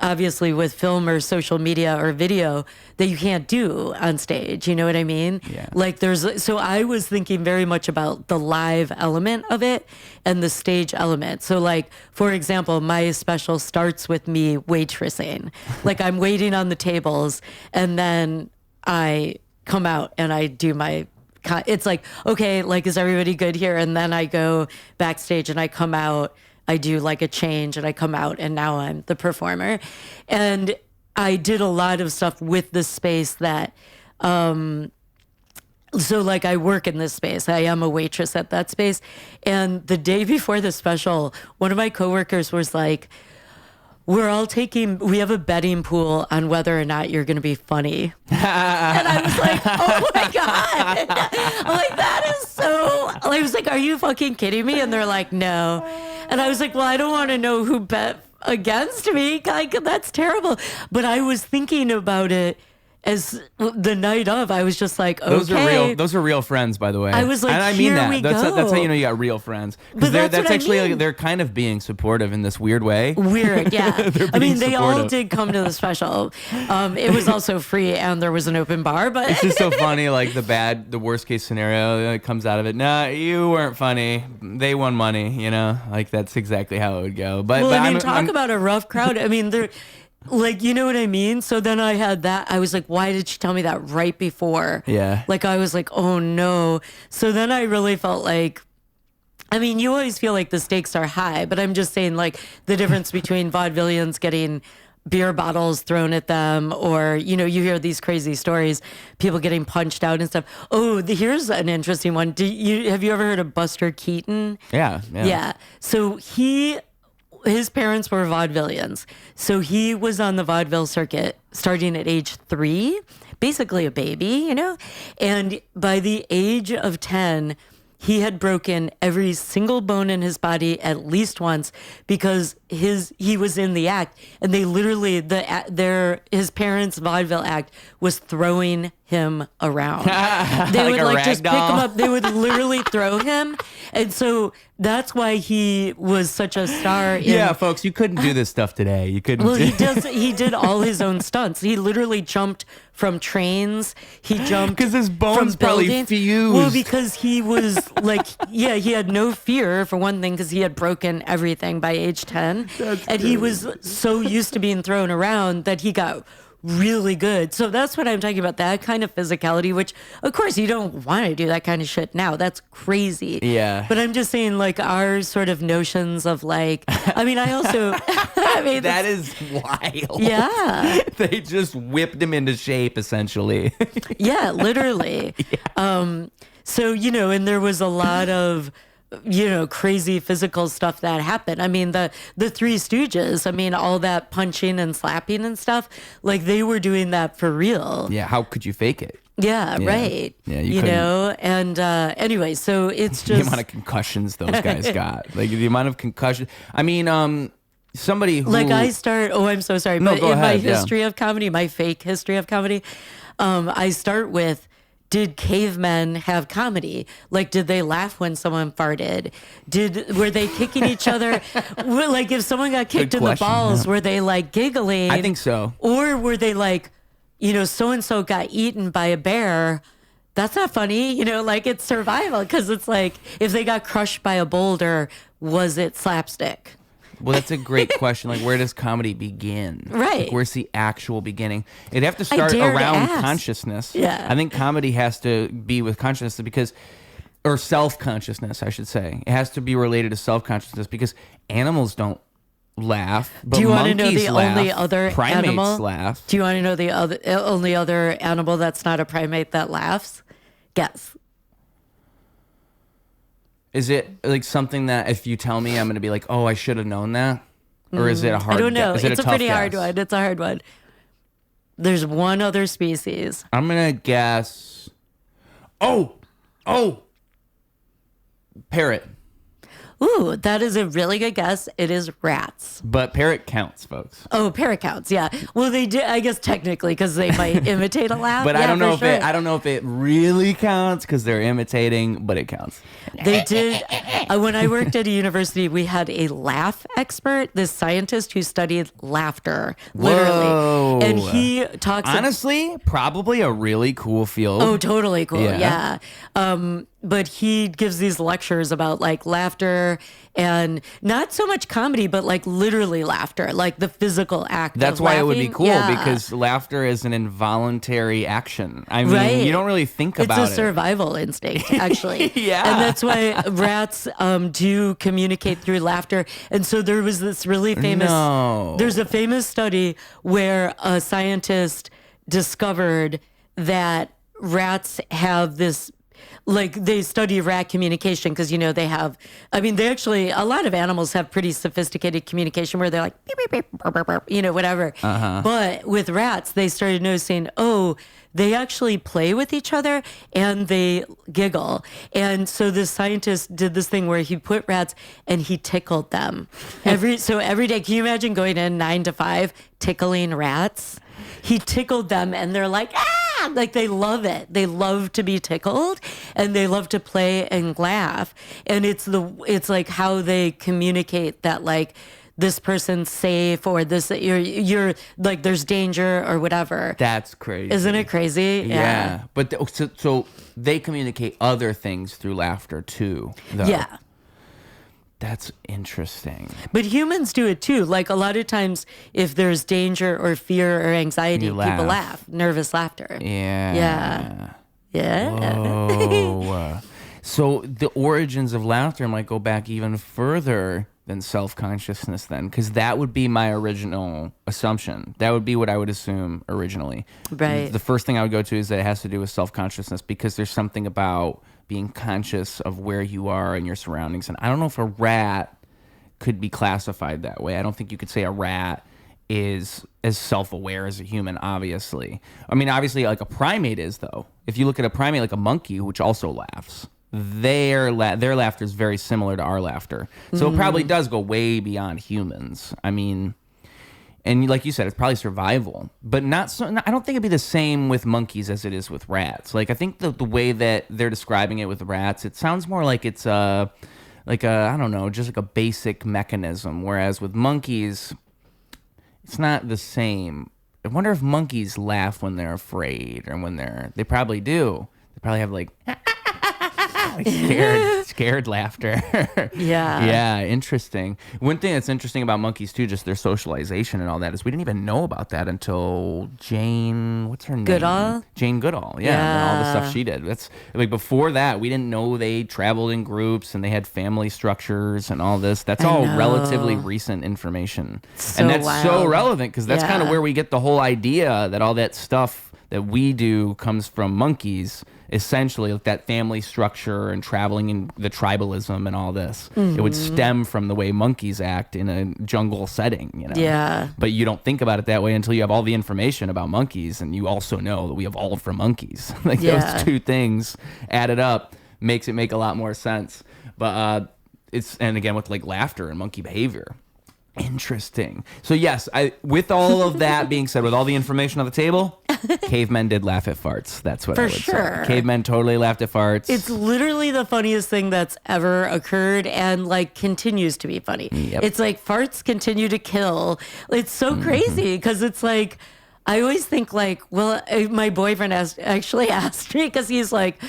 obviously with film or social media or video that you can't do on stage. You know what I mean? Yeah. Like so I was thinking very much about the live element of it and the stage element. So like, for example, my special starts with me waitressing. Like I'm waiting on the tables and then I come out and I do it's like, okay, like, is everybody good here? And then I go backstage and I come out, I do like a change and I come out and now I'm the performer. And I did a lot of stuff with the space that So like I work in this space. I am a waitress at that space. And the day before the special, one of my coworkers was like, we have a betting pool on whether or not you're going to be funny. And I was like, oh my God. I'm like, that is so, I was like, are you fucking kidding me? And they're like, no. And I was like, well, I don't want to know who bet against me. Like, that's terrible. But I was thinking about it as the night of. I was just like, okay. Those are real friends, by the way. I was like, and I mean here that. we That's go. how you know you got real friends. But Because that's actually I mean. they're kind of being supportive in this weird way. Weird, yeah. I mean, they all supportive. did come to the special. It was also free, and there was an open bar. But It's just so funny, like the worst case scenario that comes out of it. Nah, you weren't funny. They won money, you know? Like, that's exactly how it would go. But I mean, talk about a rough crowd. I mean, they're like, you know what I mean? So then I had that. I was like, why did she tell me that right before? Yeah. Like, I was like, oh no. So then I really felt like, I mean, you always feel like the stakes are high, but I'm just saying, like, the difference between vaudevillians getting beer bottles thrown at them, or, you know, you hear these crazy stories, people getting punched out and stuff. Oh, here's an interesting one. Have you ever heard of Buster Keaton? Yeah. Yeah. So his parents were vaudevillians. So he was on the vaudeville circuit starting at age 3, basically a baby, you know? And by the age of 10, he had broken every single bone in his body at least once because he was in the act, and they literally his parents' vaudeville act was throwing him around. They would like just pick him up. They would literally throw him, and so that's why he was such a star. Yeah, folks, you couldn't do this stuff today. You couldn't. Well, he did all his own stunts. He literally jumped from trains. He jumped because his bones from probably buildings. fused. Well, because he was like, yeah, he had no fear for one thing because he had broken everything by age 10. And he was so used to being thrown around that he got really good. So that's what I'm talking about, that kind of physicality, which of course you don't want to do that kind of shit now. That's crazy. Yeah. But I'm just saying, like, our sort of notions of like, I mean, that is wild. Yeah. They just whipped him into shape, essentially. Yeah, literally. Yeah. So, you know, and there was a lot of, you know, crazy physical stuff that happened. I mean, the Three Stooges, I mean, all that punching and slapping and stuff, like, they were doing that for real. Yeah, how could you fake it? Yeah, right. Yeah, you know, and anyway, so it's just the amount of concussions those guys got. Like, the amount of concussion. I mean, somebody who... Like, I'm so sorry, No, but go in ahead, my history of comedy, my fake history of comedy, I start with, did cavemen have comedy? Like, did they laugh when someone farted? Were they kicking each other? Like, if someone got kicked in the balls, were they like giggling? I think so. Or were they like, you know, so-and-so got eaten by a bear? That's not funny. You know, like, it's survival, because it's like, if they got crushed by a boulder, was it slapstick? Well, that's a great question. Like, where does comedy begin? Right. Like, where's the actual beginning? It'd have to start around consciousness. Yeah. I think comedy has to be with consciousness or self-consciousness, I should say. It has to be related to self-consciousness because animals don't laugh, but do you want to monkeys know the laugh, only other primates animal? laugh. Do you want to know the only other animal that's not a primate that laughs? Guess. Is it like something that if you tell me, I'm going to be like, oh, I should have known that? Or is it a hard I don't know. guess? Is it It's a tough pretty guess? hard one. It's a hard one. There's one other species. I'm going to guess. Oh, parrot. Ooh, that is a really good guess. It is rats. But parrot counts, folks. Oh, parrot counts. Yeah. Well, they did, I guess, technically, because they might imitate a laugh. But yeah, I don't know if sure. I don't know if it really counts because they're imitating, but it counts. They did. When I worked at a university, we had a laugh expert, this scientist who studied laughter, literally. Whoa. And he talks. Honestly, probably a really cool field. Oh, totally cool. Yeah. Yeah. But he gives these lectures about like laughter and not so much comedy, but like literally laughter, like the physical act. That's of why laughing. it would be cool Yeah. because laughter is an involuntary action. I mean, Right. you don't really think about it. It's a survival instinct, actually. Yeah. And that's why rats do communicate through laughter. And so there was this really famous, there's a famous study where a scientist discovered that rats have this, like, they study rat communication because, you know, they have, I mean, they actually, a lot of animals have pretty sophisticated communication where they're like, beep, beep, beep, burp, burp, burp, you know, whatever. But with rats, they started noticing, oh, they actually play with each other and they giggle. And so this scientist did this thing where he put rats and he tickled them. Every day, can you imagine going in 9 to 5, tickling rats? He tickled them and they're like, ah, like they love it. They love to be tickled and they love to play and laugh. And it's like how they communicate that, like, this person's safe, or this, you're like, there's danger or whatever. That's crazy. Isn't it crazy? Yeah. But so they communicate other things through laughter too, though. Yeah. That's interesting. But humans do it too. Like, a lot of times if there's danger or fear or anxiety, people laugh. Nervous laughter. Yeah. Yeah. Whoa. So the origins of laughter might go back even further than self-consciousness then, because that would be my original assumption. That would be what I would assume originally. Right. The first thing I would go to is that it has to do with self-consciousness, because there's something about being conscious of where you are and your surroundings. And I don't know if a rat could be classified that way. I don't think you could say a rat is as self-aware as a human, obviously. I mean, obviously, like a primate is, though. If you look at a primate like a monkey, which also laughs, their laughter is very similar to our laughter. So it probably does go way beyond humans. I mean, and like you said, it's probably survival, but not so. I don't think it'd be the same with monkeys as it is with rats. Like, I think the way that they're describing it with rats, it sounds more like it's I don't know, just like a basic mechanism. Whereas with monkeys, it's not the same. I wonder if monkeys laugh when they're afraid, or when they probably do. They probably have like scared laughter. Yeah, interesting. One thing that's interesting about monkeys too, just their socialization and all that, is we didn't even know about that until Jane, what's her name? Goodall? Jane Goodall, yeah. And all the stuff she did. That's like, before that, we didn't know they traveled in groups and they had family structures and all this. That's all relatively recent information. And that's so relevant, because that's kind of where we get the whole idea that all that stuff that we do comes from monkeys. Essentially, like that family structure and traveling in the tribalism and all this. It would stem from the way monkeys act in a jungle setting, you know? Yeah. But you don't think about it that way until you have all the information about monkeys, and you also know that we evolved from monkeys. Like, those two things added up makes it make a lot more sense. But and again, with like laughter and monkey behavior. Interesting. So yes, with all of that being said, with all the information on the table, cavemen did laugh at farts. That's what I would say. Cavemen totally laughed at farts. It's literally the funniest thing that's ever occurred, and like continues to be funny. Yep. It's like farts continue to kill. It's so crazy, because it's like, I always think like, well, my boyfriend actually asked me, because he's like,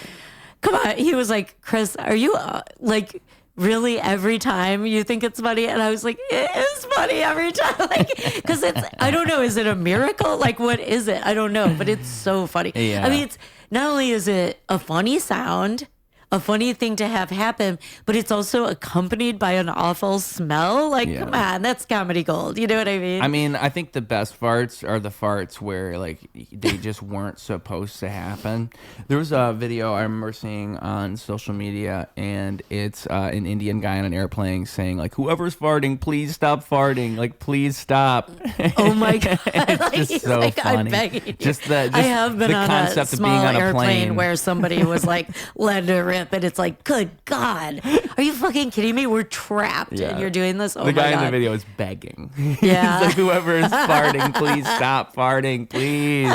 come on. He was like, Chris, are you like, really every time you think it's funny? And I was like, it is funny every time. Like, because it's, I don't know, is it a miracle? Like, what is it? I don't know, but it's so funny. Yeah. I mean, it's not only is it a funny sound, a funny thing to have happen, but it's also accompanied by an awful smell. Like, come on, that's comedy gold. You know what I mean? I mean, I think the best farts are the farts where, like, they just weren't supposed to happen. There was a video I remember seeing on social media, and it's an Indian guy on an airplane saying, like, whoever's farting, please stop farting. Like, please stop. Oh my God. It's like, just so like, funny. I'm begging you. I have been on a small airplane where somebody was like, letting it rip, and it's like, good God, are you fucking kidding me? We're trapped, and you're doing this. Oh the my guy God. in the video is begging. Yeah. He's like, whoever is farting, please stop farting, please.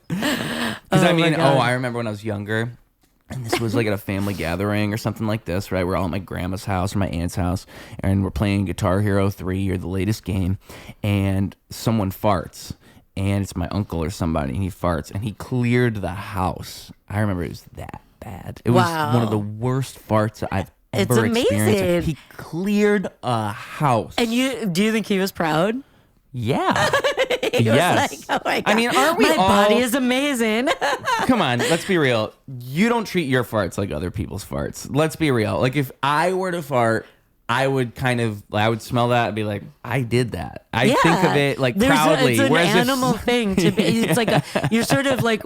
Because I remember when I was younger, and this was like at a family gathering or something like this, right? We're all at my grandma's house or my aunt's house, and we're playing Guitar Hero 3 or the latest game, and someone farts. And it's my uncle or somebody, and he farts, and he cleared the house. I remember it was that bad. It was one of the worst farts I've ever experienced. He cleared a house. And do you think he was proud? Yeah. He was like, oh my God. I mean, aren't we my all... body is amazing. Come on, let's be real. You don't treat your farts like other people's farts. Let's be real. Like, if I were to fart, I would smell that and be like, I did that. I think of it like proudly. It's an animal thing to be. It's like you're sort of like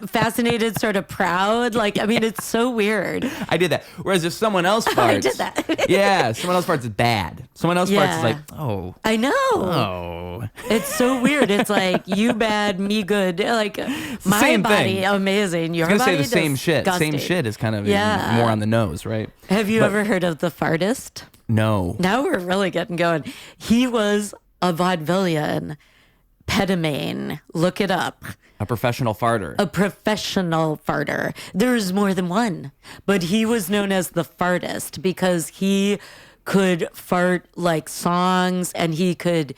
fascinated, sort of proud. Like, I mean, it's so weird. I did that. Whereas if someone else farts, I did that. yeah, someone else farts is bad. Someone else farts is like, oh, I know. Oh, it's so weird. It's like you bad, me good. Like my same body, thing. Amazing. Your I was body, gonna say the same shit. disgusting. Same shit is kind of more on the nose, right? Have you ever heard of the fartist? No. Now we're really getting going. He was a vaudevillian, pedomain. Look it up. A professional farter. A professional farter. There's more than one, but he was known as the fartist because he could fart like songs, and he could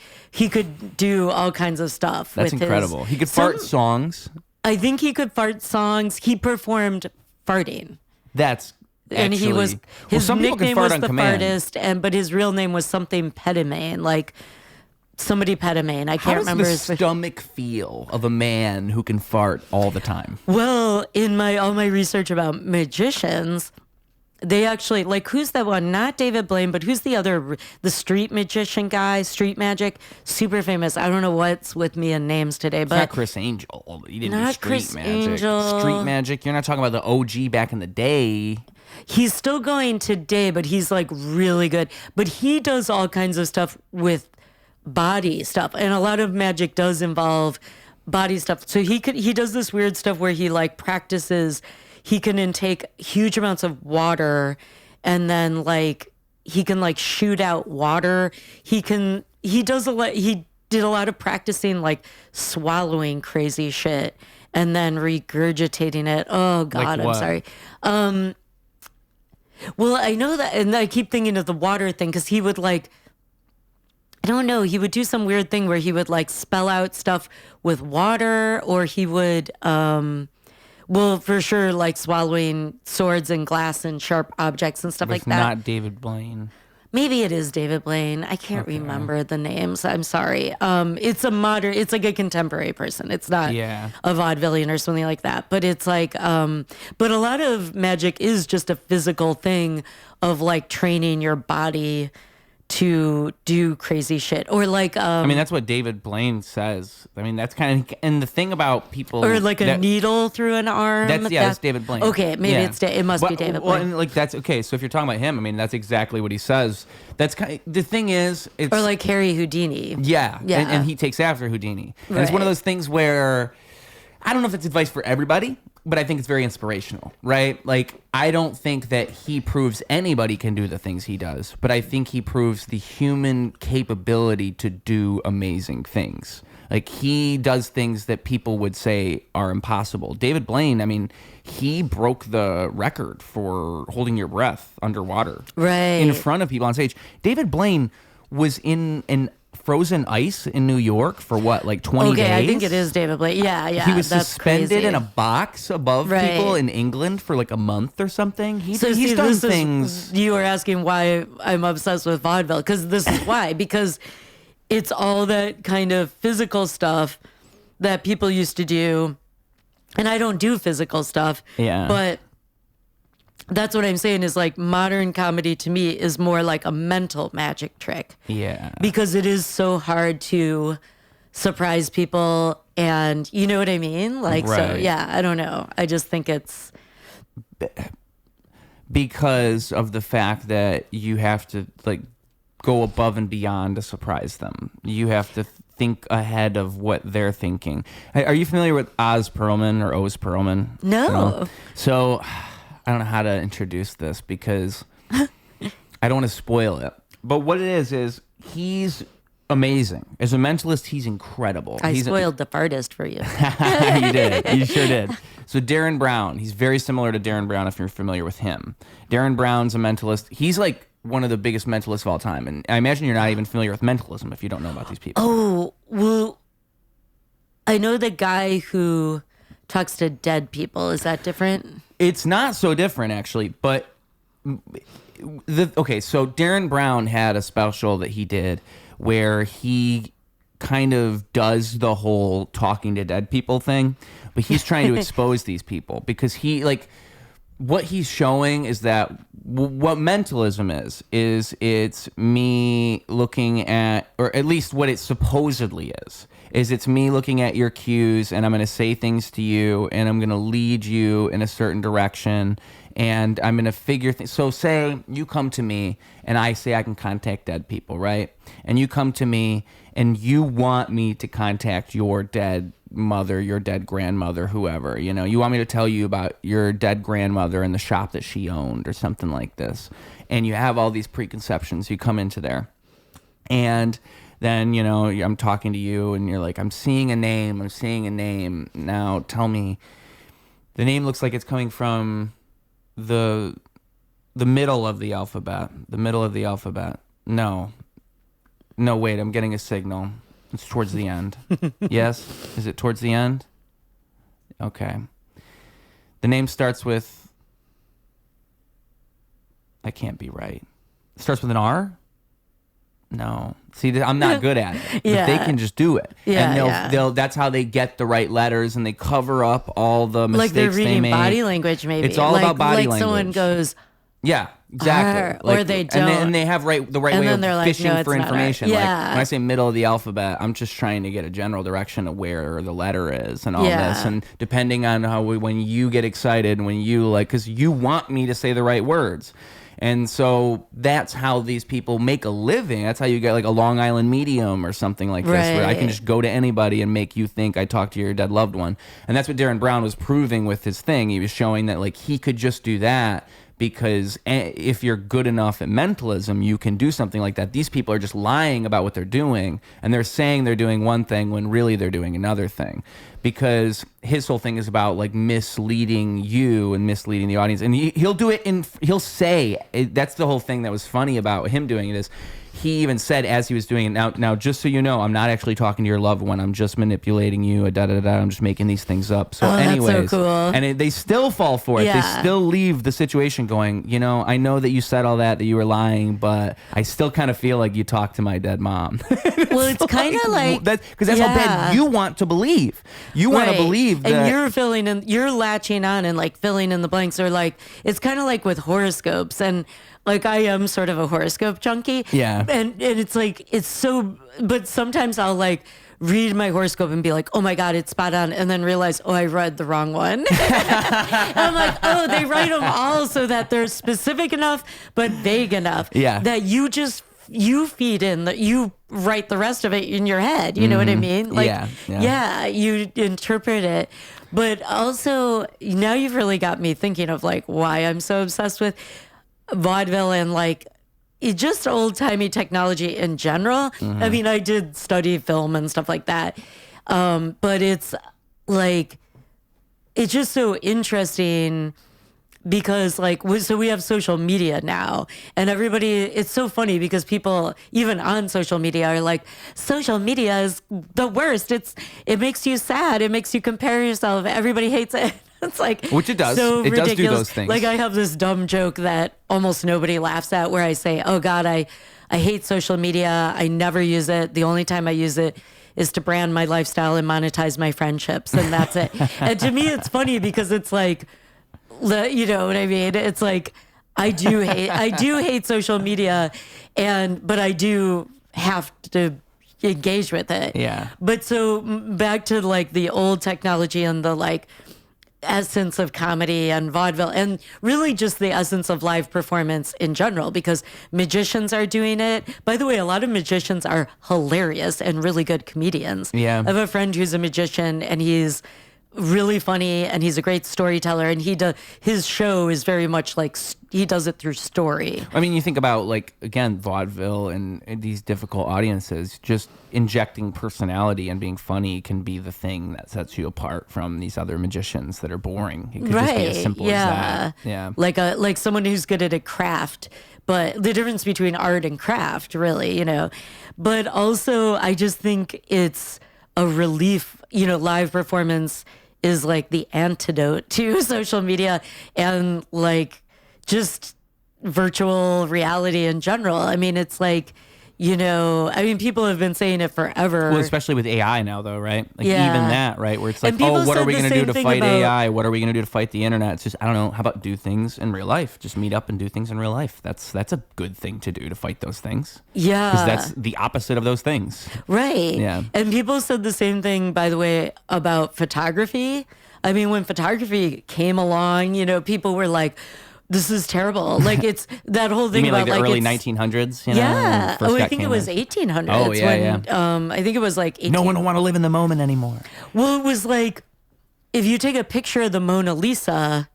do all kinds of stuff. That's incredible. He could fart songs. I think he could fart songs. He performed farting. That's and he was his nickname was the command. fartist, but his real name was something pedomain, like somebody pedomain. I can't remember his stomach feel of a man who can fart all the time. Well, in all my research about magicians, they actually, like, who's that one? Not David Blaine, but who's the other, the street magician guy, street magic, super famous. I don't know what's with me and names today, but not Chris Angel. You didn't not do street Chris magic. Angel. Street magic. You're not talking about the OG back in the day. He's still going today, but he's like really good. But he does all kinds of stuff with body stuff, and a lot of magic does involve body stuff. So he does this weird stuff where he like practices. He can intake huge amounts of water, and then like he can like shoot out water. He did a lot of practicing like swallowing crazy shit and then regurgitating it. Oh God, like I'm sorry. Well, I know that, and I keep thinking of the water thing because he would like, I don't know, he would do some weird thing where he would like spell out stuff with water, or he would, well, for sure, like swallowing swords and glass and sharp objects and stuff like that. Not David Blaine. Maybe it is David Blaine. I can't remember the names. I'm sorry. It's like a contemporary person. It's not a vaudevillian or something like that. But it's like, but a lot of magic is just a physical thing of like training your body to do crazy shit, or like I mean, that's what David Blaine says. I mean, that's kind of, and the thing about people, or like a needle through an arm. That's David Blaine. Okay, maybe it must be David Blaine. Well, and like that's okay. So if you're talking about him, I mean, that's exactly what he says. That's kind of, the thing is, it's or like Harry Houdini. Yeah. And he takes after Houdini, and it's one of those things where I don't know if it's advice for everybody, but I think it's very inspirational, right? Like, I don't think that he proves anybody can do the things he does, but I think he proves the human capability to do amazing things. Like, he does things that people would say are impossible. David Blaine, I mean, he broke the record for holding your breath underwater. Right. In front of people on stage. David Blaine was in an frozen ice in New York for what, like 20 days? Okay, I think it is David Blaine. Yeah. He was that's suspended crazy. in a box above people in England for like a month or something. He's done things. You were asking why I'm obsessed with vaudeville, because this is why. Because it's all that kind of physical stuff that people used to do. And I don't do physical stuff. Yeah. But that's what I'm saying is like modern comedy to me is more like a mental magic trick. Yeah. Because it is so hard to surprise people, and you know what I mean? Like, so yeah, I don't know. I just think it's because of the fact that you have to like go above and beyond to surprise them. You have to think ahead of what they're thinking. Are you familiar with Oz Perlman or Oz Perlman? No. So I don't know how to introduce this because I don't want to spoil it. But what it is he's amazing. As a mentalist, he's incredible. I spoiled the fartist for you. You did. You sure did. So Darren Brown, he's very similar to Darren Brown if you're familiar with him. Darren Brown's a mentalist. He's like one of the biggest mentalists of all time. And I imagine you're not even familiar with mentalism if you don't know about these people. Oh, well, I know the guy who talks to dead people. Is that different? It's not so different, actually. But, so Darren Brown had a special that he did where he kind of does the whole talking to dead people thing. But he's trying to expose these people because he, like, what he's showing is that what mentalism is it's me looking at, or at least what it supposedly is it's me looking at your cues, and I'm going to say things to you, and I'm going to lead you in a certain direction, and I'm going to figure things. So say you come to me and I say I can contact dead people, right? And you come to me and you want me to contact your dead mother, your dead grandmother, whoever, you want me to tell you about your dead grandmother and the shop that she owned or something like this. And you have all these preconceptions. You come into there and then, I'm talking to you and you're like, I'm seeing a name. Now tell me, the name looks like it's coming from the middle of the alphabet. No, wait, I'm getting a signal. It's towards the end. Yes? Is it towards the end? Okay. The name starts with... That can't be right. It starts with an R? No. See, I'm not good at it. Yeah. But they can just do it. Yeah, and they'll that's how they get the right letters, and they cover up all the mistakes like they're reading they made. body language, maybe. It's all about body language. Someone goes... Yeah, exactly. Or they don't. And they have the right way of fishing no, for it's not information. right. Like Yeah. when I say middle of the alphabet, I'm just trying to get a general direction of where the letter is and all this. And depending on when you get excited, when you because you want me to say the right words. And so that's how these people make a living. That's how you get like a Long Island medium or something like this, where I can just go to anybody and make you think I talked to your dead loved one. And that's what Darren Brown was proving with his thing. He was showing that like he could just do that, because if you're good enough at mentalism, you can do something like that. These people are just lying about what they're doing, and they're saying they're doing one thing when really they're doing another thing, because his whole thing is about like misleading you and misleading the audience. And he'll do it he'll say, that's the whole thing that was funny about him doing it, is he even said as he was doing it, now just so you know, I'm not actually talking to your loved one. I'm just manipulating you. I'm just making these things up. So anyways, that's so cool. And they still fall for it. Yeah. They still leave the situation going, I know that you said all that you were lying, but I still kind of feel like you talked to my dead mom. Well, it's kind of like... Because that's how bad you want to believe. You want to believe that... And you're latching on and like filling in the blanks, or like, it's kind of like with horoscopes. And like, I am sort of a horoscope junkie. Yeah. And it's like, it's so... But sometimes I'll like read my horoscope and be like, oh my God, it's spot on. And then realize, oh, I read the wrong one. And I'm like, oh, they write them all so that they're specific enough, but vague enough. Yeah. That you feed in, that you write the rest of it in your head. You know what I mean? Like, yeah, you interpret it. But also, now you've really got me thinking of like why I'm so obsessed with vaudeville and like just old-timey technology in general. I mean, I did study film and stuff like that. But it's like, it's just so interesting because like, so we have social media now, and everybody, it's so funny because people even on social media are like, social media is the worst. It makes you sad. It makes you compare yourself. Everybody hates it. It's like, which it does. So it ridiculous. Does do those things. Like, I have this dumb joke that almost nobody laughs at, where I say, oh God, I hate social media. I never use it. The only time I use it is to brand my lifestyle and monetize my friendships, and that's it. And to me, it's funny because it's like, you know what I mean? It's like, I do hate social media, but I do have to engage with it. Yeah. But so back to like the old technology and the like essence of comedy and vaudeville, and really just the essence of live performance in general, because magicians are doing it. By the way, a lot of magicians are hilarious and really good comedians. Yeah. I have a friend who's a magician, and he's really funny, and he's a great storyteller, and his show is very much like he does it through story. I mean, you think about like, again, vaudeville and these difficult audiences, just injecting personality and being funny can be the thing that sets you apart from these other magicians that are boring. It could just be as simple as that. Yeah. Like someone who's good at a craft, but the difference between art and craft, really, but also I just think it's a relief, live performance is like the antidote to social media and like just virtual reality in general. I mean, it's like I mean, people have been saying it forever. Well, especially with AI now, though, right? Like Yeah. even that, right? Where it's like, what are we going to do to fight AI? What are we going to do to fight the internet? It's just, I don't know. How about do things in real life? Just meet up and do things in real life. That's a good thing to do, to fight those things. Yeah. Because that's the opposite of those things. Right. Yeah. And people said the same thing, by the way, about photography. I mean, when photography came along, people were like, this is terrible. Like, it's that whole thing you mean about like the early 1900s, you know? Yeah. First I think it was 1800s. Oh, yeah, when, I think it was like 18... No one will want to live in the moment anymore. Well, it was like, if you take a picture of the Mona Lisa,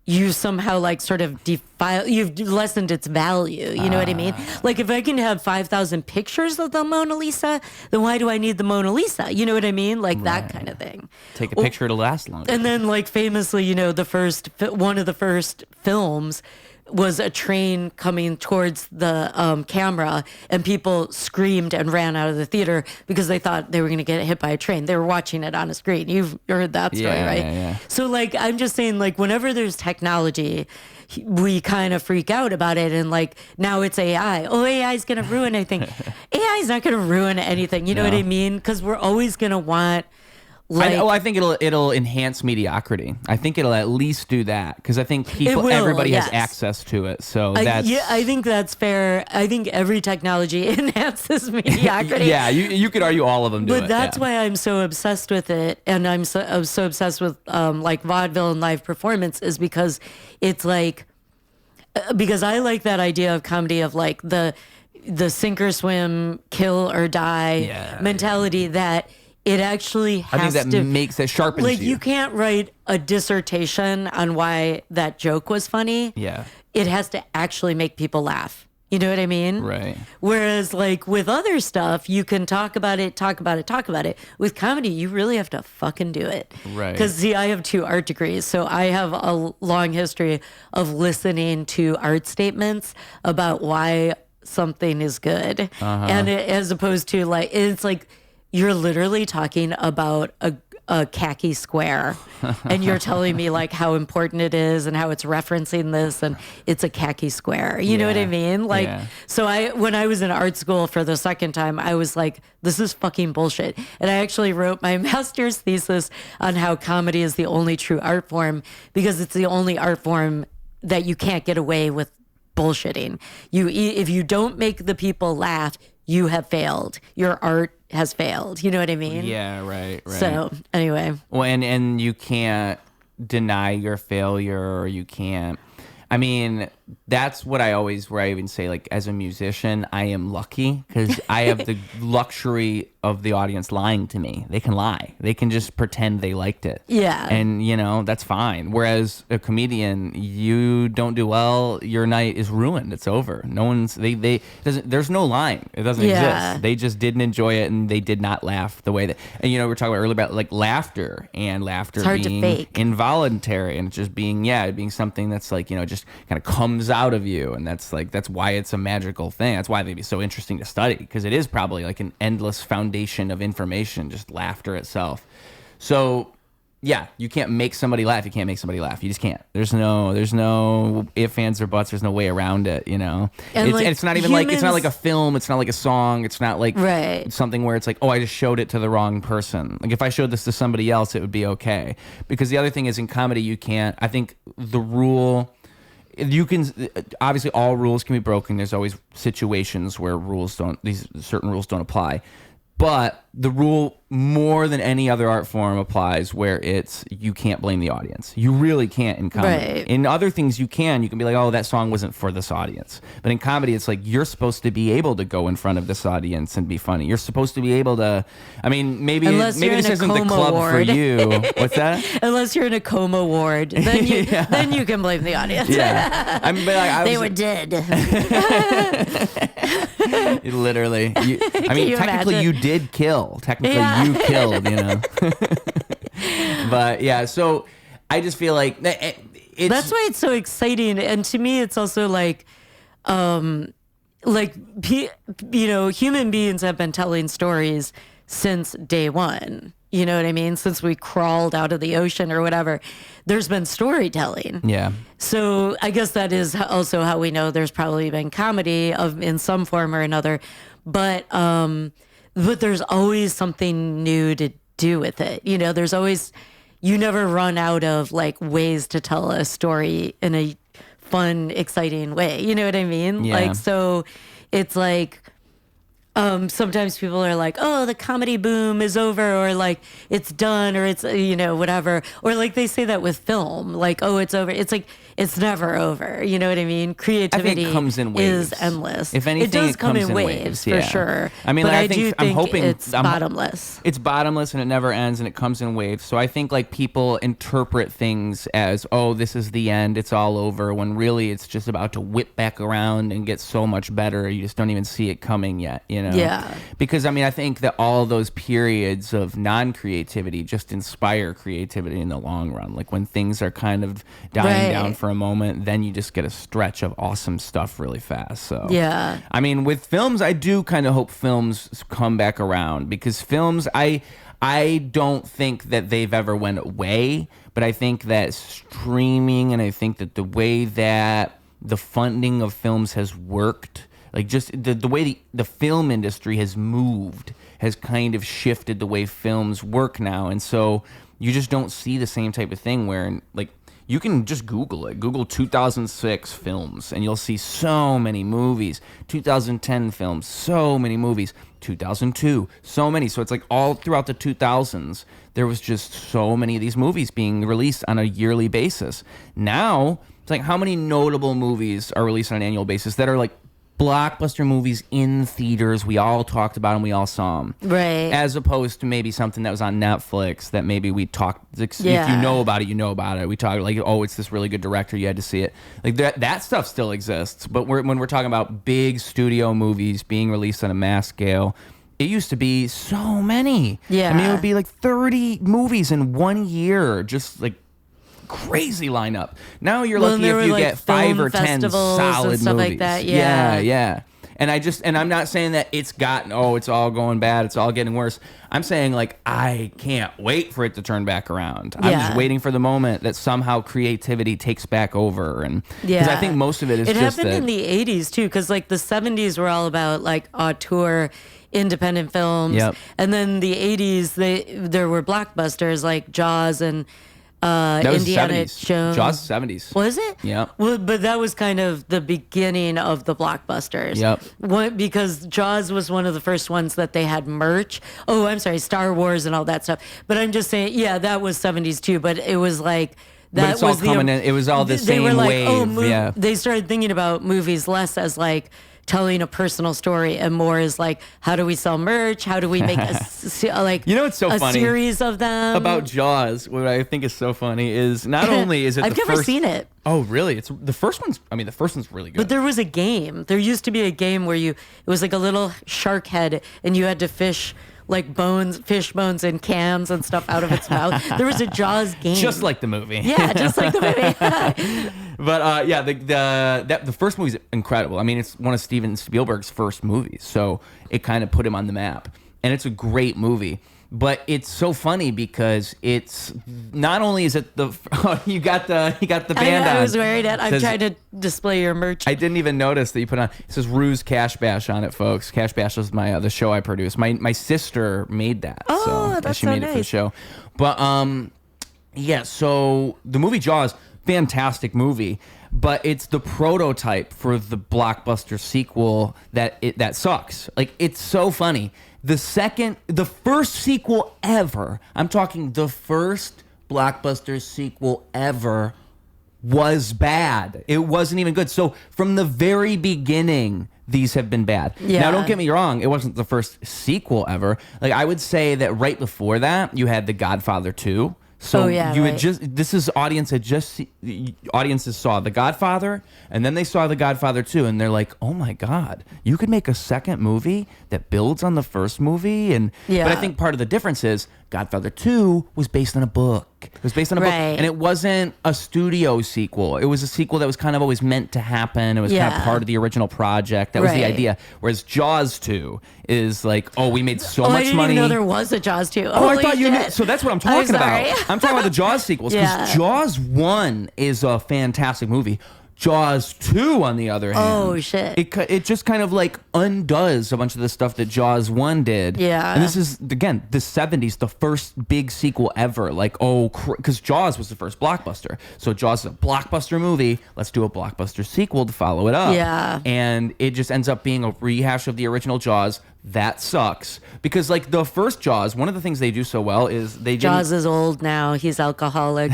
you somehow like sort of you've lessened its value. You know what I mean? Like, if I can have 5,000 pictures of the Mona Lisa, then why do I need the Mona Lisa? You know what I mean? Like that kind of thing. Take a picture to last longer. And then, like, famously, one of the first films was a train coming towards the camera, and people screamed and ran out of the theater because they thought they were going to get hit by a train. They were watching it on a screen. You've heard that story, right? Yeah. So, like, I'm just saying, like, whenever there's technology, we kind of freak out about it. And, like, now it's AI. Oh, AI is going to ruin anything. AI is not going to ruin anything. You know what I mean? Because we're always going to want... I think it'll enhance mediocrity. I think it'll at least do that, because I think everybody has access to it. So I think that's fair. I think every technology enhances mediocrity. Yeah, you could argue all of them do it. But that's why I'm so obsessed with it, and I'm so obsessed with like vaudeville and live performance, is because it's like, because I like that idea of comedy of like the sink or swim, kill or die mentality that. It actually has that sharpens like, you. you can't write a dissertation on why that joke was funny. Yeah. It has to actually make people laugh. You know what I mean? Right. Whereas, like, with other stuff, you can talk about it. With comedy, you really have to fucking do it. Right. Because, see, I have 2 art degrees, so I have a long history of listening to art statements about why something is good. And as opposed to, like, it's like, you're literally talking about a khaki square, and you're telling me like how important it is and how it's referencing this, and it's a khaki square. You know what I mean? Like, so when I was in art school for the second time, I was like, this is fucking bullshit. And I actually wrote my master's thesis on how comedy is the only true art form, because it's the only art form that you can't get away with bullshitting. If you don't make the people laugh, you have failed. Your art has failed. You know what I mean? Yeah, right. So, anyway. Well, and you can't deny your failure, or you can't... I mean, that's what where I even say, like, as a musician, I am lucky, because I have the luxury of the audience lying to me. They can lie. They can just pretend they liked it. Yeah. And, that's fine. Whereas a comedian, you don't do well, your night is ruined. It's over. No one's, there's no lying. It doesn't exist. They just didn't enjoy it, and they did not laugh the way that, and, we were talking about earlier about, like, laughter, and laughter being involuntary, and just being something that's, like, just kind of comes out of you, and that's why it's a magical thing. That's why they'd be so interesting to study, because it is probably like an endless foundation of information, just laughter itself. So you can't make somebody laugh. You just can't. There's no ifs, ands, or buts. There's no way around it. And it's not even it's not like a film. It's not like a song. It's not like something where it's like, oh, I just showed it to the wrong person. Like, if I showed this to somebody else, it would be okay. Because the other thing is, in comedy, you can't. I think the rule. You can, obviously, all rules can be broken. There's always situations where these certain rules don't apply. But the rule, more than any other art form, applies where you can't blame the audience. You really can't in comedy. Right. In other things, you can be like, oh, that song wasn't for this audience. But in comedy, it's like, you're supposed to be able to go in front of this audience and be funny. You're supposed to be able to, maybe this isn't the club ward. for you. What's that? Unless you're in a coma ward, then you can blame the audience. Yeah. They were dead. Literally. Technically, you did kill. Technically, you killed, But, so I just feel like that's why it's so exciting. And to me, it's also like, human beings have been telling stories since day one. You know what I mean? Since we crawled out of the ocean or whatever, there's been storytelling. Yeah. So I guess that is also how we know there's probably been comedy in some form or another. But there's always something new to do with it. You know, there's always, you never run out of like ways to tell a story in a fun, exciting way. You know what I mean? Yeah. Like, so it's like, sometimes people are like, oh, the comedy boom is over, or like it's done, or it's, you know, whatever. Or like they say that with film, like, oh, it's over. It's like, it's never over. You know what I mean? Creativity I think it comes in waves. is endless. If anything, it does come comes in waves for yeah. sure. I mean, but like, I'm hoping it's bottomless. It's bottomless and it never ends and it comes in waves. So I think like people interpret things as, oh, this is the end, it's all over, when really it's just about to whip back around and get so much better. You just don't even see it coming yet, you know? Yeah. Because I mean, I think that all those periods of non-creativity just inspire creativity in the long run. Like when things are kind of dying down for a moment, then you just get a stretch of awesome stuff really fast. So yeah, I mean, with films, I do kind of hope films come back around, because films, I don't think that they've ever went away, but I think that streaming, and I think that the way that the funding of films has worked, like just the way the film industry has moved, has kind of shifted the way films work now. And so you just don't see the same type of thing where, like, you can just Google it. Google 2006 films, and you'll see so many movies. 2010 films, so many movies. 2002, so many. So it's like all throughout the 2000s, there was just so many of these movies being released on a yearly basis. Now, it's like how many notable movies are released on an annual basis that are like blockbuster movies in theaters? We all talked about them, we all saw them, right? As opposed to maybe something that was on Netflix that maybe we talked, if you know about it, you know about it. We talk like, oh, it's this really good director, you had to see it. Like that stuff still exists. But when we're talking about big studio movies being released on a mass scale, it used to be so many. Yeah, I mean, it would be like 30 movies in 1 year, just like crazy lineup. Now you're lucky if you get 5 or 10 solid and stuff movies like that. Yeah. And I'm not saying that it's all going bad, it's all getting worse. I'm saying, like, I can't wait for it to turn back around. I'm just waiting for the moment that somehow creativity takes back over. And because I think most of it is it just happened in the 80s too, because like the 70s were all about like auteur independent films, and then the 80s there were blockbusters like Jaws and Indiana Jones. Jaws 70s. Was it? Yeah. Well, but that was kind of the beginning of the blockbusters. Yep. Because Jaws was one of the first ones that they had merch. Oh, I'm sorry, Star Wars and all that stuff. But I'm just saying, yeah, that was 70s too. But it was like that but it's all was coming in. It was all the same were like, wave. They started thinking about movies less as like telling a personal story and more is like, how do we sell merch? How do we make you know what's so funny series of them? About Jaws, what I think is so funny is not only is it I've never seen it. Oh, really? It's the first one's really good. But there was a game. There used to be a game where it was like a little shark head and you had to fish like fish bones in cans and stuff out of its mouth. There was a Jaws game. Just like the movie. Yeah, just like the movie. But the first movie's incredible. I mean, it's one of Steven Spielberg's first movies, so it kind of put him on the map. And it's a great movie. But it's so funny because it's not only is it you got the band on. I was wearing it. I'm trying to display your merch. I didn't even notice that you put on. It says Ruse Cash Bash on it, folks. Cash Bash is the show I produce. My sister made that. Oh, so that's she so made nice. it for the show. But yeah. So the movie Jaws, fantastic movie. But it's the prototype for the blockbuster sequel that sucks. Like, it's so funny. The first sequel ever, I'm talking the first blockbuster sequel ever, was bad. It wasn't even good. So from the very beginning, these have been bad. Yeah. Now, don't get me wrong. It wasn't the first sequel ever. Like, I would say that right before that, you had The Godfather 2. So audiences saw The Godfather, and then they saw The Godfather 2, and they're like, oh my God, you could make a second movie that builds on the first movie? But I think part of the difference is Godfather 2 was based on a book. It was based on a book, and it wasn't a studio sequel. It was a sequel that was kind of always meant to happen. It was kind of part of the original project. That was the idea. Whereas Jaws 2 is like, oh, we made so much money. I didn't even know there was a Jaws 2. Oh, I thought you knew. So that's what I'm talking about. I'm talking about the Jaws sequels, because Yeah. Jaws 1 is a fantastic movie. Jaws 2, on the other hand, oh shit, it just kind of like undoes a bunch of the stuff that Jaws 1 did. Yeah. And this is, again, the 70s, the first big sequel ever. Like, because Jaws was the first blockbuster. So Jaws is a blockbuster movie. Let's do a blockbuster sequel to follow it up. Yeah. And it just ends up being a rehash of the original Jaws. That sucks. Because, like, the first Jaws, one of the things they do so well is Jaws is old now. He's alcoholic.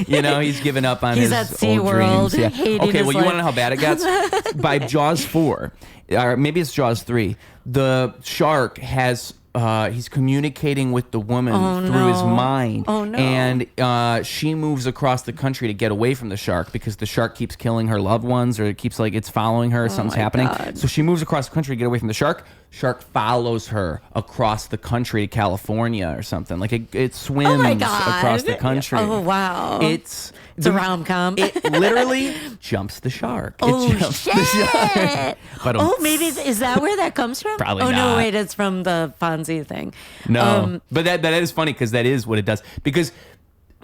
You know, he's given up on he's his at old SeaWorld. dreams. Yeah. Okay, well, you want to know how bad it gets? By Jaws 4, or maybe it's Jaws 3, the shark has... he's communicating with the woman through his mind. Oh, no. And she moves across the country to get away from the shark because the shark keeps killing her loved ones, or it keeps like it's following her. Something's happening. God. So she moves across the country to get away from the shark. Shark follows her across the country to California or something. Like it swims across the country. Oh, wow. It's a rom-com. It literally jumps the shark. Oh, it jumps shit. the shark. But, maybe, is that where that comes from? Probably not. not. No, wait, it's from the Fonzie thing. No, but that is funny because that is what it does. Because,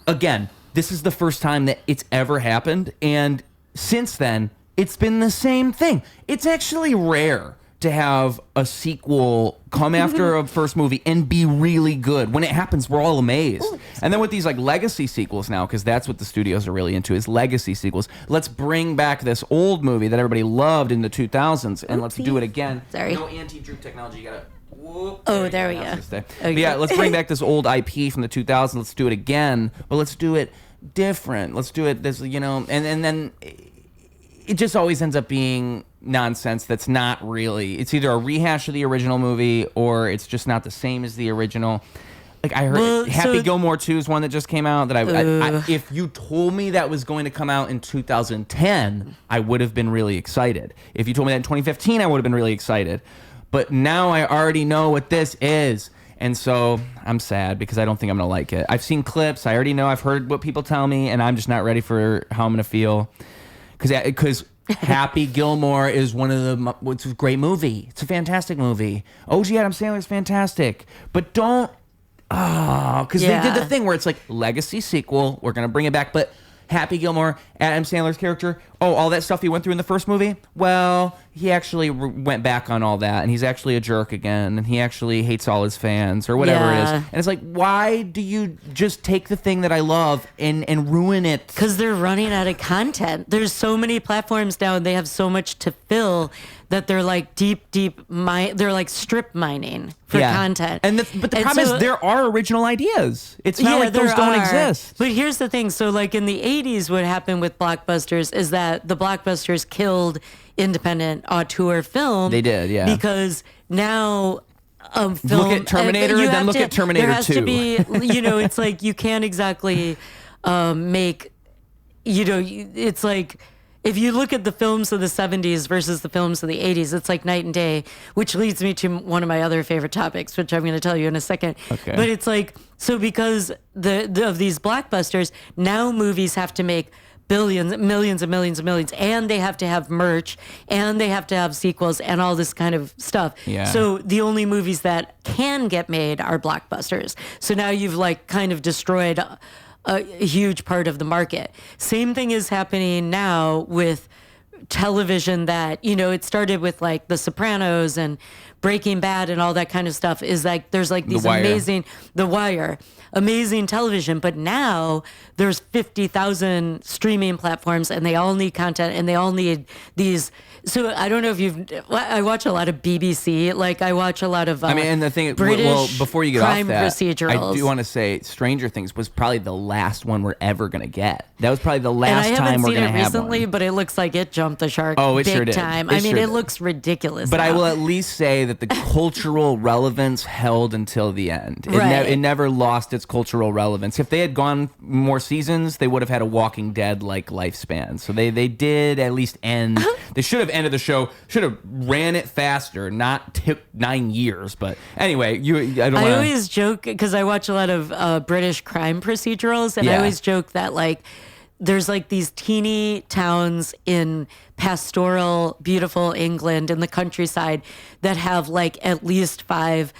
again, this is the first time that it's ever happened. And since then, it's been the same thing. It's actually rare to have a sequel come after a first movie and be really good. When it happens, we're all amazed. And then with these like legacy sequels now, because that's what the studios are really into, is legacy sequels. Let's bring back this old movie that everybody loved in the 2000s and let's do it again. Sorry. No anti-droop technology. You gotta... Whoop, there we go. Okay. Okay. Yeah, let's bring back this old IP from the 2000s. Let's do it again, but let's do it different. Let's do it this, you know, and then it just always ends up being nonsense that's not really. It's either a rehash of the original movie or it's just not the same as the original. Like I heard Happy Gilmore 2 is one that just came out that I if you told me that was going to come out in 2010, I would have been really excited. If you told me that in 2015, I would have been really excited. But now I already know what this is. And so I'm sad because I don't think I'm going to like it. I've seen clips. I already know. I've heard what people tell me, and I'm just not ready for how I'm going to feel. Because Happy Gilmore is it's a great movie. It's a fantastic movie. OG Adam Sandler is fantastic. But don't... because they did the thing where it's like, legacy sequel, we're going to bring it back, but Happy Gilmore, Adam Sandler's character, all that stuff he went through in the first movie, well, he actually went back on all that, and he's actually a jerk again, and he actually hates all his fans, or whatever it is. And it's like, why do you just take the thing that I love and ruin it? Because they're running out of content. There's so many platforms now, and they have so much to fill that they're like they're like strip mining for content. But the problem is there are original ideas. It's not like those don't exist. But here's the thing. So like in the 80s, what happened with blockbusters is that the blockbusters killed independent auteur film. They did, yeah. Because now... film, look at Terminator, then look at Terminator 2. There has to be, it's like you can't exactly make, it's like... If you look at the films of the 70s versus the films of the 80s, it's like night and day, which leads me to one of my other favorite topics, which I'm going to tell you in a second. Okay. But it's like, so because of these blockbusters, now movies have to make billions, millions and millions and millions, and they have to have merch, and they have to have sequels, and all this kind of stuff. Yeah. So the only movies that can get made are blockbusters. So now you've like kind of destroyed a huge part of the market. Same thing is happening now with television that, it started with like The Sopranos and Breaking Bad and all that kind of stuff, is like there's like these amazing television, but now there's 50,000 streaming platforms and they all need content and they all need these. So I don't know if I watch a lot of BBC, like I watch a lot of and the thing, British before you get crime off that, procedurals. I do want to say Stranger Things was probably the last one we're ever going to get. That was probably the last time we're going to have one. I haven't seen it recently, but it looks like it jumped the shark it big sure did. time. It looks ridiculous. But now. I will at least say that the cultural relevance held until the end. It never lost its cultural relevance. If they had gone more seasons, they would have had a Walking Dead-like lifespan. So they did at least end. They should have ended the show. Should have ran it faster, not took 9 years. But anyway, I always joke because I watch a lot of British crime procedurals, and I always joke that like there's like these teeny towns in pastoral, beautiful England in the countryside that have like at least 5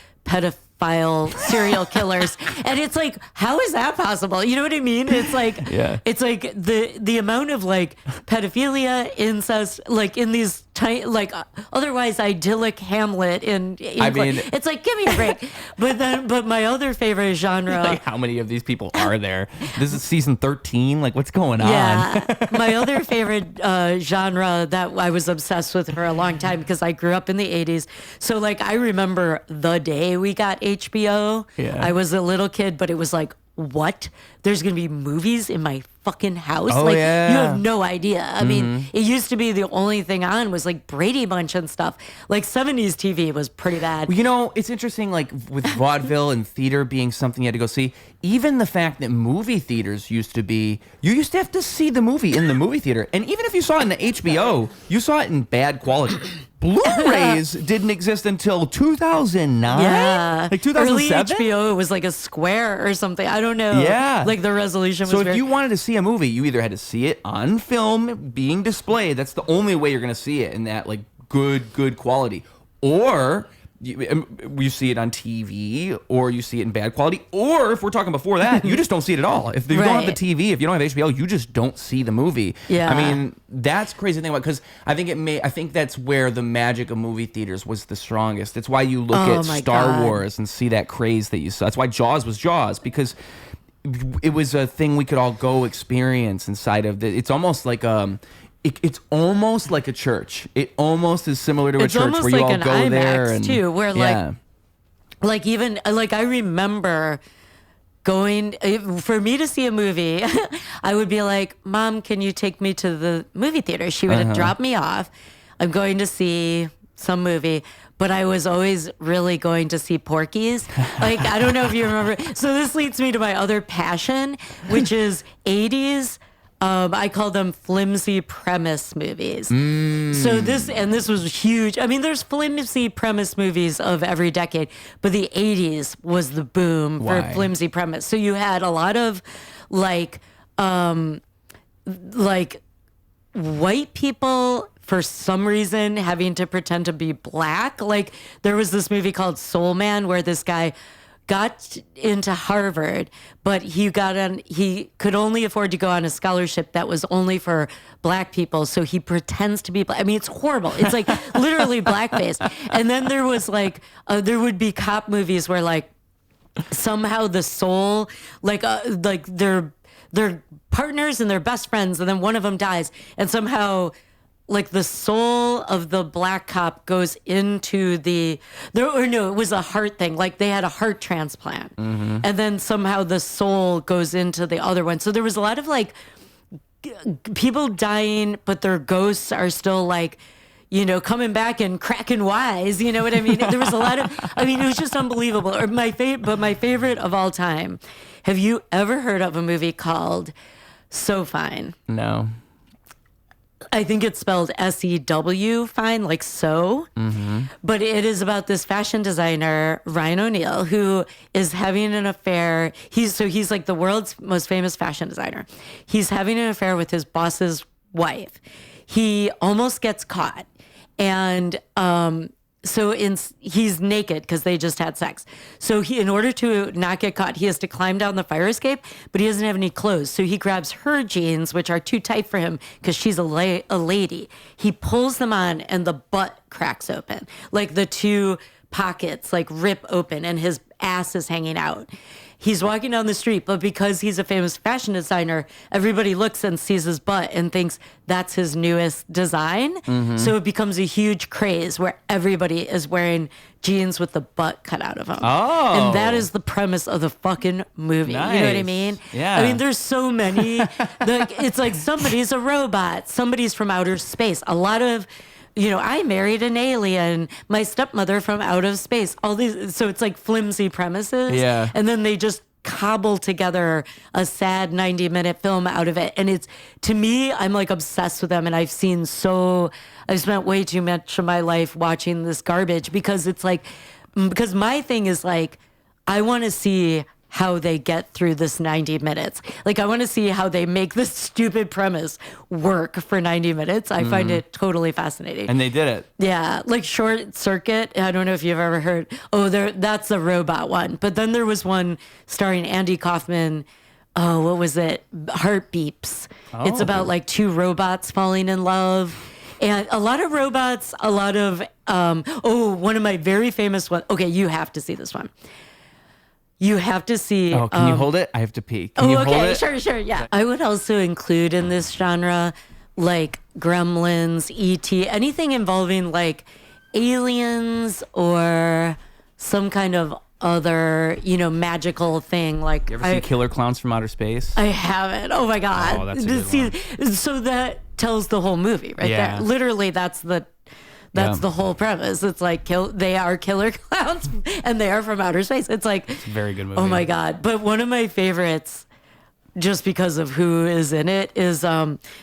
pedophile serial killers. And it's like, how is that possible? You know what I mean? It's like, it's like the amount of like pedophilia, incest, like in these tiny, like otherwise idyllic Hamlet in England. It's like, give me a break. But my other favorite genre. Like, how many of these people are there? This is season 13. Like, what's going on? Yeah. My other favorite genre that I was obsessed with for a long time because I grew up in the 80s. So like, I remember the day we got HBO. Yeah. I was a little kid, but it was like, what? There's going to be movies in my fucking house? Oh, like, yeah. you have no idea. I mean, it used to be the only thing on was like Brady Bunch and stuff. Like 70s TV was pretty bad. Well, you know, it's interesting, like with vaudeville and theater being something you had to go see, even the fact that movie theaters used to be, you used to have to see the movie in the movie theater. And even if you saw it in the HBO, you saw it in bad quality. Blu-rays didn't exist until 2009? Yeah. Like 2007? Early HBO was like a square or something. I don't know. Yeah. Like the resolution was So if you wanted to see a movie, you either had to see it on film being displayed. That's the only way you're going to see it in that like good quality. Or you see it on TV, or you see it in bad quality, or if we're talking before that, you just don't see it at all. If you don't have the TV, if you don't have HBO, you just don't see the movie. Yeah. I mean, that's crazy thing about, because I think that's where the magic of movie theaters was the strongest. It's why you look at Star Wars and see that craze that you saw. That's why Jaws was Jaws, because it was a thing we could all go experience inside of it's almost like it's almost like a church. It almost is similar to a church where you all go IMAX there and too, where like even like I remember going for me to see a movie. I would be like, "Mom, can you take me to the movie theater?" She would drop me off. I'm going to see some movie. But I was always really going to see Porky's. Like, I don't know if you remember. So this leads me to my other passion, which is 80s. I call them flimsy premise movies. So this was huge. I mean, there's flimsy premise movies of every decade, but the 80s was the boom for flimsy premise. So you had a lot of like white people for some reason having to pretend to be black. Like there was this movie called Soul Man where this guy got into Harvard, but he could only afford to go on a scholarship that was only for black people. So he pretends to be black. I mean, it's horrible. It's like literally blackface. And then there was like, there would be cop movies where like somehow the soul, like they're partners and they're best friends. And then one of them dies. And somehow like the soul of the black cop goes into it was a heart thing. Like they had a heart transplant. And then somehow the soul goes into the other one. So there was a lot of like people dying, but their ghosts are still like, you know, coming back and cracking wise. You know what I mean? There was a lot of, I mean, it was just unbelievable. Or my favorite of all time. Have you ever heard of a movie called So Fine? No. I think it's spelled SEW, fine, like so. But it is about this fashion designer, Ryan O'Neal, who is having an affair. He's like the world's most famous fashion designer. He's having an affair with his boss's wife. He almost gets caught. And he's naked because they just had sex. So in order to not get caught, he has to climb down the fire escape, but he doesn't have any clothes. So he grabs her jeans, which are too tight for him because she's a lady. He pulls them on and the butt cracks open. Like the two pockets like rip open and his ass is hanging out. He's walking down the street, but because he's a famous fashion designer, everybody looks and sees his butt and thinks that's his newest design. So it becomes a huge craze where everybody is wearing jeans with the butt cut out of them. Oh. And that is the premise of the fucking movie. Nice. You know what I mean? Yeah. I mean, there's so many. It's like somebody's a robot. Somebody's from outer space. A lot of... You know, I married an alien, my stepmother from out of space, all these. So it's like flimsy premises. Yeah. And then they just cobble together a sad 90-minute film out of it. And it's, to me, I'm like obsessed with them. And I've spent way too much of my life watching this garbage because it's like, because my thing is like, I want to see how they get through this 90 minutes. Like, I want to see how they make this stupid premise work for 90 minutes. I find it totally fascinating. And they did it. Yeah, like Short Circuit. I don't know if you've ever heard. Oh, that's the robot one. But then there was one starring Andy Kaufman. Oh, what was it? Heart Beeps. Oh. It's about like two robots falling in love. And a lot of robots, a lot of, one of my very famous ones. Okay, you have to see this one. You have to see. Oh, can you hold it? I have to pee. Can you hold it? Sure, yeah. I would also include in this genre like Gremlins, E.T., anything involving like aliens or some kind of other, magical thing. Like, you ever see Killer Clowns from Outer Space? I haven't. Oh my God. Oh, that's a good one. So that tells the whole movie right there. Literally, that's the whole premise. It's like they are killer clowns and they are from outer space. It's like, it's a very good movie. Oh my God. But one of my favorites, just because of who is in it, is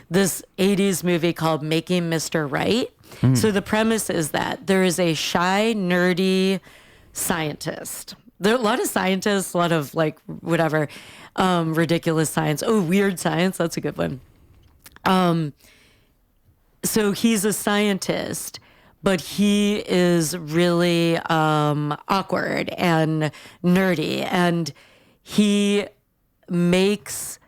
this 80s movie called Making Mr. Right. So the premise is that there is a shy, nerdy scientist. There are a lot of scientists, a lot of like whatever, ridiculous science. Oh, weird science. That's a good one. So he's a scientist, but he is really awkward and nerdy, and he makes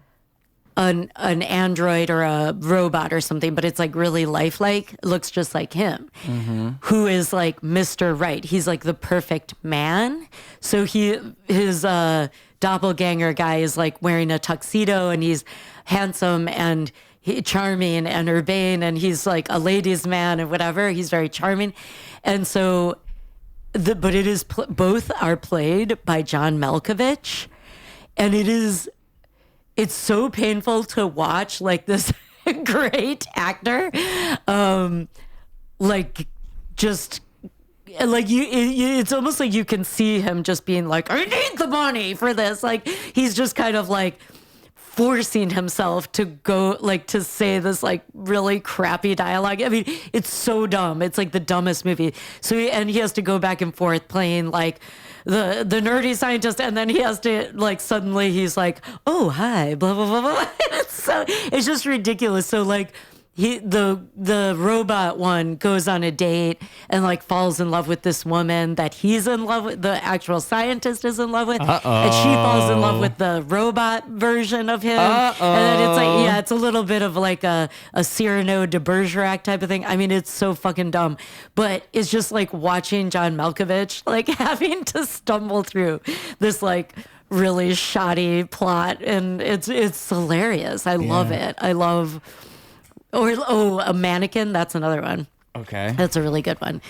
an android or a robot or something, but it's like really lifelike. It looks just like him, who is like Mr. Right. He's like the perfect man. So his doppelganger guy is like wearing a tuxedo, and he's handsome and charming and urbane, and he's like a ladies' man and whatever. He's very charming, and so, but it is both are played by John Malkovich, and it's so painful to watch like this great actor, like just. Like it's almost like you can see him just being like, I need the money for this. Like he's just kind of like forcing himself to go, like, to say this like really crappy dialogue. I mean, it's so dumb. It's like the dumbest movie. So he has to go back and forth playing like the nerdy scientist, and then he has to like suddenly he's like, oh hi, blah blah blah blah. It's just ridiculous. So like. The robot one goes on a date and like falls in love with this woman that he's in love with. The actual scientist is in love with, and she falls in love with the robot version of him. And then it's like, it's a little bit of like a Cyrano de Bergerac type of thing. I mean, it's so fucking dumb, but it's just like watching John Malkovich like having to stumble through this like really shoddy plot, and it's hilarious. I love it. I love. Or, a mannequin. That's another one. Okay. That's a really good one.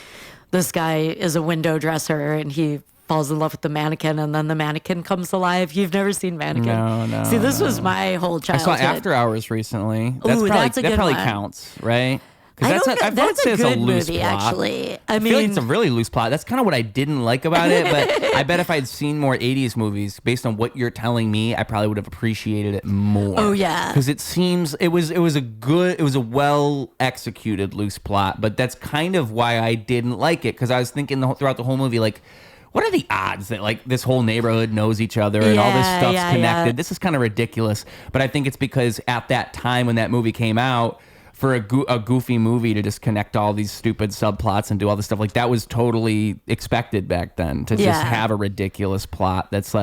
This guy is a window dresser, and he falls in love with the mannequin, and then the mannequin comes alive. You've never seen Mannequin? No. See, this was my whole childhood. I saw After Hours recently. That probably counts, right? That's a good movie, actually. I feel like it's a really loose plot. That's kind of what I didn't like about it, but I bet if I'd seen more 80s movies, based on what you're telling me, I probably would have appreciated it more. Oh, yeah. Because it seems, it was a well-executed loose plot, but that's kind of why I didn't like it, because I was thinking throughout the whole movie, like, what are the odds that like this whole neighborhood knows each other and all this stuff's connected? Yeah. This is kind of ridiculous, but I think it's because at that time when that movie came out, for a goofy movie to just connect all these stupid subplots and do all this stuff, like that was totally expected back then, to just have a ridiculous plot that's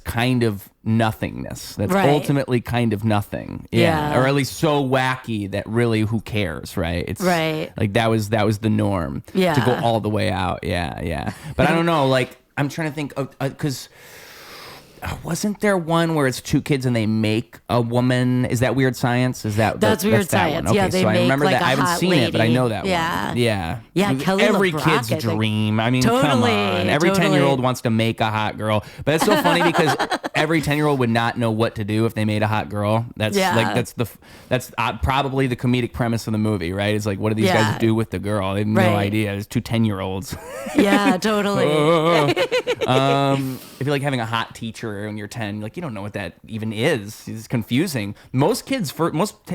kind of nothingness. That's ultimately kind of nothing. Yeah. Or at least so wacky that really who cares, right? It's like that was the norm. Yeah. To go all the way out. Yeah. But I don't know, like I'm trying to think of because wasn't there one where it's two kids and they make a woman? Is that Weird Science? That's Weird Science. Okay, yeah, they so make I remember like that. I haven't seen it, but I know that one. Yeah. Kelly Every LeBrock, kid's dream. I mean, come on. Every 10-year-old wants to make a hot girl, but it's so funny because every 10-year-old would not know what to do if they made a hot girl. That's probably the comedic premise of the movie, right? It's like, what do these guys do with the girl? They have no idea. There's two 10-year-olds. Yeah, totally. If you're like having a hot teacher when you're 10, like you don't know what that even is. It's confusing. Most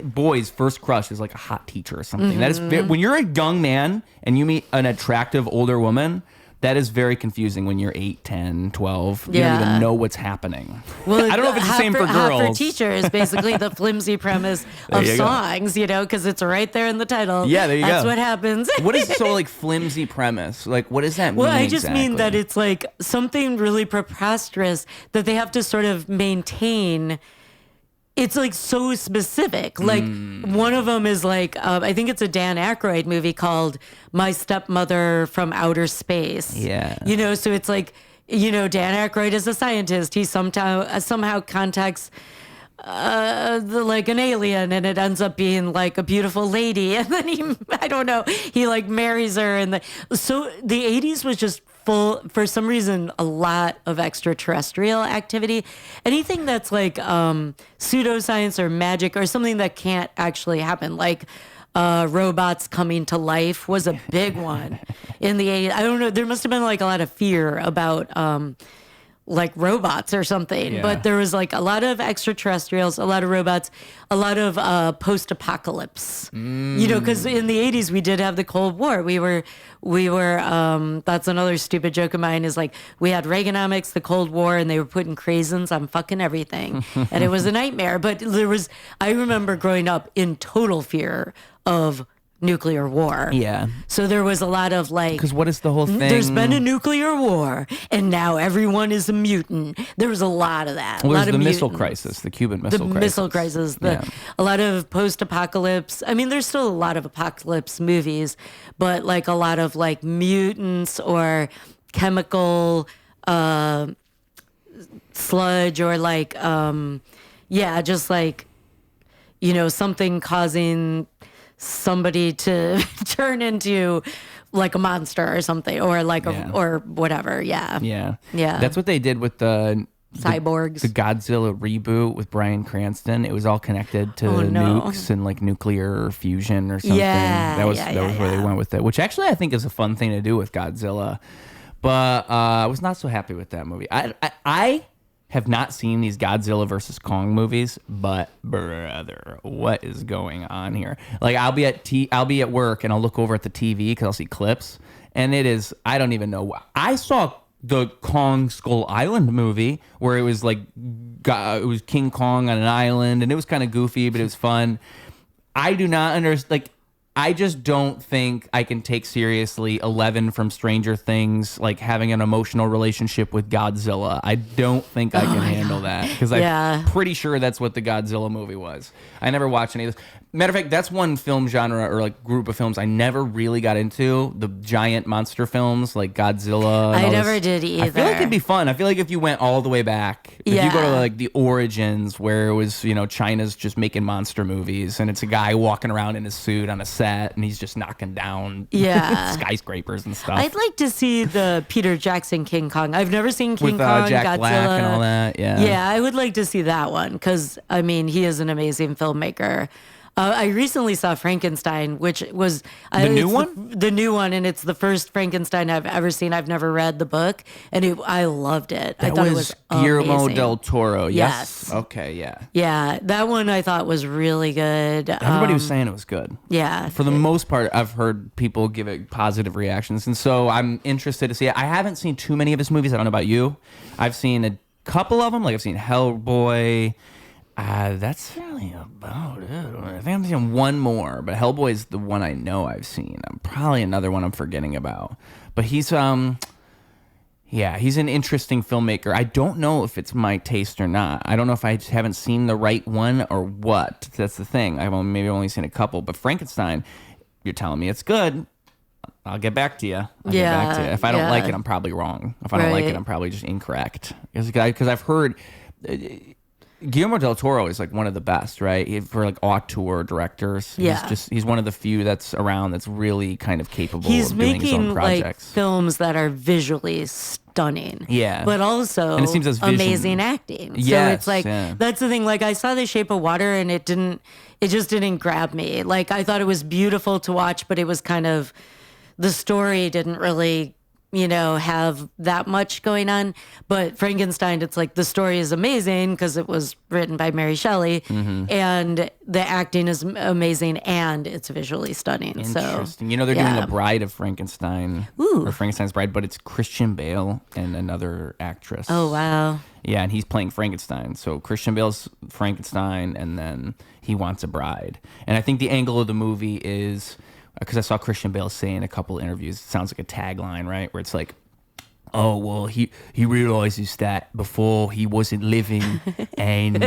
boys' first crush is like a hot teacher or something. That is when you're a young man and you meet an attractive older woman. That is very confusing when you're 8, 10, 12. You don't even know what's happening. Well, I don't know if it's the same for girls. For teachers, basically the flimsy premise of songs, because it's right there in the title. Yeah, there you go. That's what happens. What is so like flimsy premise? Like, what does that mean? Well, I just exactly? mean that it's like something really preposterous that they have to sort of maintain. It's like so specific. Like one of them is like, I think it's a Dan Aykroyd movie called My Stepmother from Outer Space. Yeah. So it's like, Dan Aykroyd is a scientist. He somehow contacts like an alien, and it ends up being like a beautiful lady. And then he like marries her. And so the 80s was just full, for some reason, a lot of extraterrestrial activity. Anything that's like pseudoscience or magic or something that can't actually happen, like robots coming to life was a big one in the 80s. I don't know. There must have been like a lot of fear about like robots or something, but there was like a lot of extraterrestrials, a lot of robots, a lot of post-apocalypse, because in the 80s we did have the Cold War. We were that's another stupid joke of mine, is like we had Reaganomics, the Cold War, and they were putting craisins on fucking everything. And it was a nightmare. But I remember growing up in total fear of nuclear war. Yeah. So there was a lot of like, because what is the whole thing? There's been a nuclear war, and now everyone is a mutant. There was a lot of that. Well, a lot there's of the missile mutants. crisis, the Cuban missile crisis. The missile crisis. A lot of post-apocalypse. I mean, there's still a lot of apocalypse movies, but like a lot of like mutants or chemical sludge, or like just like something causing somebody to turn into like a monster or something, or like or whatever. Yeah. That's what they did with the cyborgs, the Godzilla reboot with Bryan Cranston. It was all connected to nukes and like nuclear fusion or something. That was where they went with it, which actually I think is a fun thing to do with Godzilla. But I was not so happy with that movie. I have not seen these Godzilla versus Kong movies, but brother, what is going on here? Like I'll be at work and I'll look over at the TV because I'll see clips, and it is, I don't even know. I saw the Kong Skull Island movie where it was like it was King Kong on an island, and it was kind of goofy, but it was fun. I do not understand. Like, I just don't think I can take seriously Eleven from Stranger Things, like having an emotional relationship with Godzilla. I don't think I can handle that, because I'm pretty sure that's what the Godzilla movie was. I never watched any of this. Matter of fact, that's one film genre or like group of films I never really got into. The giant monster films like Godzilla. I never did either. I feel like it'd be fun. I feel like if you went all the way back, if you go to like the origins where it was, China's just making monster movies, and it's a guy walking around in his suit on a set, and he's just knocking down skyscrapers and stuff. I'd like to see the Peter Jackson King Kong. I've never seen King Kong, Jack Godzilla, Black and all that. Yeah, I would like to see that one, because I mean, he is an amazing filmmaker. I recently saw Frankenstein, which was the new one. The new one, and it's the first Frankenstein I've ever seen. I've never read the book, and I loved it. I thought it was Guillermo amazing. del Toro. Yes. Okay. Yeah. Yeah, that one I thought was really good. Everybody was saying it was good. Yeah. For the most part, I've heard people give it positive reactions, and so I'm interested to see it. I haven't seen too many of his movies. I don't know about you. I've seen a couple of them. Like I've seen Hellboy. That's really about it. I think I'm seeing one more, but Hellboy is the one I know I've seen. Probably another one I'm forgetting about. But he's he's an interesting filmmaker. I don't know if it's my taste or not. I don't know if I just haven't seen the right one or what. That's the thing. I've maybe only seen a couple. But Frankenstein, you're telling me it's good. I'll get back to you. If I don't like it, I'm probably wrong. If I don't like it, I'm probably just incorrect. Because I've heard Guillermo del Toro is like one of the best, right? For like auteur directors. He's one of the few that's around that's really kind of capable of doing his own projects. He's making like films that are visually stunning. Yeah. But also and it seems as amazing acting. So it's like, that's the thing. Like I saw The Shape of Water, and it just didn't grab me. Like I thought it was beautiful to watch, but it was kind of, the story didn't really have that much going on. But Frankenstein, it's like the story is amazing because it was written by Mary Shelley, and the acting is amazing, and it's visually stunning. Interesting. They're doing a Bride of Frankenstein, or Frankenstein's Bride, but it's Christian Bale and another actress. Oh, wow. Yeah, and he's playing Frankenstein. So Christian Bale's Frankenstein, and then he wants a bride. And I think the angle of the movie is, because I saw Christian Bale say in a couple of interviews, it sounds like a tagline, right? Where it's like, oh, well, he realizes that before he wasn't living, and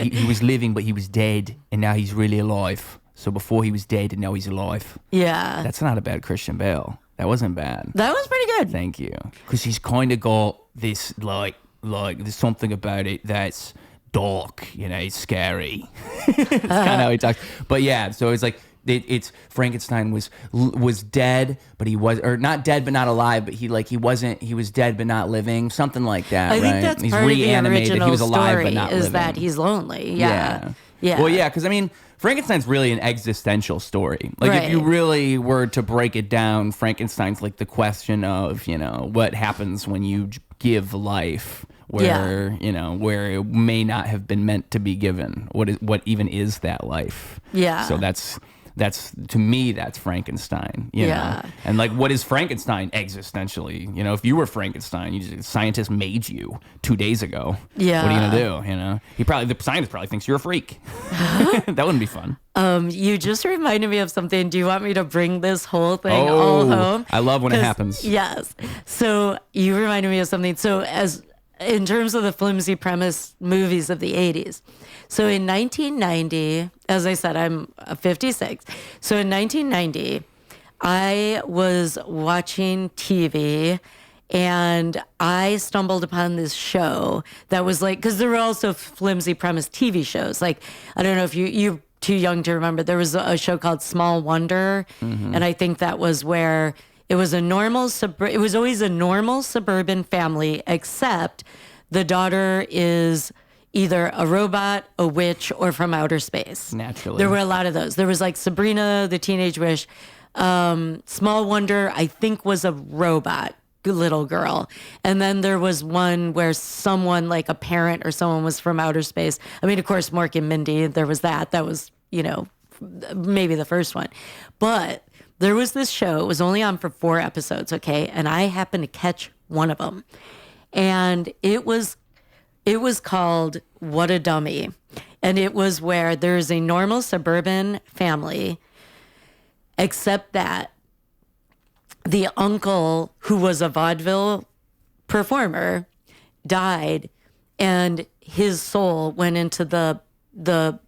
he was living, but he was dead, and now he's really alive. So before he was dead, and now he's alive. Yeah. That's not a bad Christian Bale. That wasn't bad. That was pretty good. Thank you. Because he's kind of got this, like there's something about it that's dark, it's scary. It's kind of how he talks. But yeah, so it's like, it's Frankenstein was dead, but he was, or not dead but not alive, but he was dead but not living, something like that. I right? think that's he's part reanimated. Of the original he was alive story but not is living. that he's lonely. Yeah. Well, yeah, because Frankenstein's really an existential story. Like if you really were to break it down, Frankenstein's like the question of what happens when you give life where where it may not have been meant to be given. What even is that life? Yeah. So that's to me, that's Frankenstein, you know? And like, what is Frankenstein existentially? If you were Frankenstein, scientists made you 2 days ago. Yeah. What are you going to do? The scientist probably thinks you're a freak. That wouldn't be fun. You just reminded me of something. Do you want me to bring this whole thing all home? I love when it happens. Yes. So you reminded me of something. So in terms of the flimsy premise movies of the 80s. So in 1990, as I said, I'm 56. So in 1990, I was watching TV and I stumbled upon this show that was like, because there were also flimsy premise TV shows. Like, I don't know if you're too young to remember, there was a show called Small Wonder. And I think that was where it was it was always a normal suburban family, except the daughter is either a robot, a witch, or from outer space. Naturally. There were a lot of those. There was like Sabrina, the Teenage Witch. Small Wonder, I think, was a robot little girl. And then there was one where someone, like a parent or someone, was from outer space. I mean, of course, Mork and Mindy, there was that. That was, maybe the first one. But there was this show. It was only on for 4 episodes, okay? And I happened to catch one of them. And it was called What a Dummy. And it was where there's a normal suburban family, except that the uncle, who was a vaudeville performer, died, and his soul went into the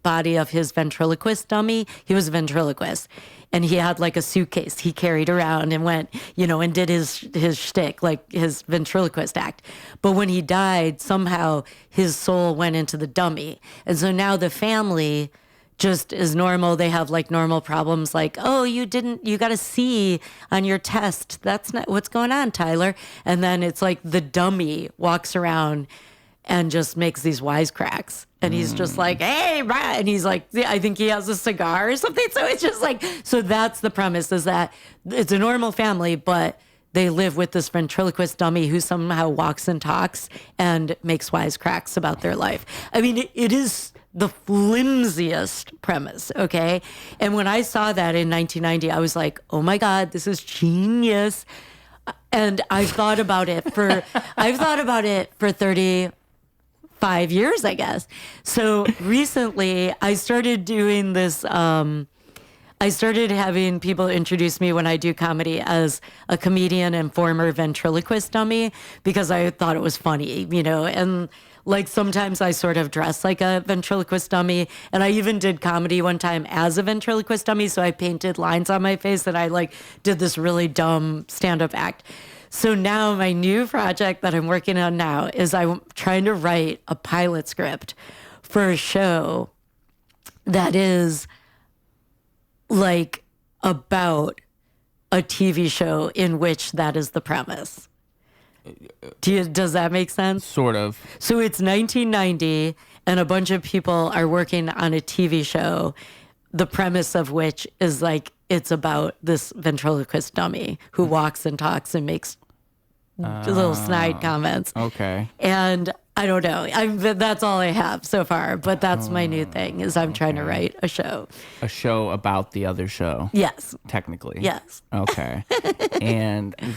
body of his ventriloquist dummy. He was a ventriloquist. And he had like a suitcase he carried around and went, and did his shtick, like his ventriloquist act. But when he died, somehow his soul went into the dummy. And so now the family just is normal. They have like normal problems like, oh, you got a C on your test. That's not what's going on, Tyler. And then it's like the dummy walks around and just makes these wisecracks. And he's just like, hey, right. And he's like, I think he has a cigar or something. So it's just like, so that's the premise, is that it's a normal family, but they live with this ventriloquist dummy who somehow walks and talks and makes wisecracks about their life. I mean, it is the flimsiest premise, okay? And when I saw that in 1990, I was like, oh my God, this is genius. And I've thought about it for 35 years, I guess. So recently I started doing this, I started having people introduce me when I do comedy as a comedian and former ventriloquist dummy, because I thought it was funny, and like sometimes I sort of dress like a ventriloquist dummy. And I even did comedy one time as a ventriloquist dummy. So I painted lines on my face and I like did this really dumb stand-up act. So now my new project that I'm working on now is I'm trying to write a pilot script for a show that is like about a TV show in which that is the premise. Does that make sense? Sort of. So it's 1990 and a bunch of people are working on a TV show, the premise of which is like, it's about this ventriloquist dummy who walks and talks and makes little snide comments. Okay. And I don't know. That's all I have so far. But that's my new thing is I'm trying to write a show. A show about the other show. Yes. Technically. Yes. Okay.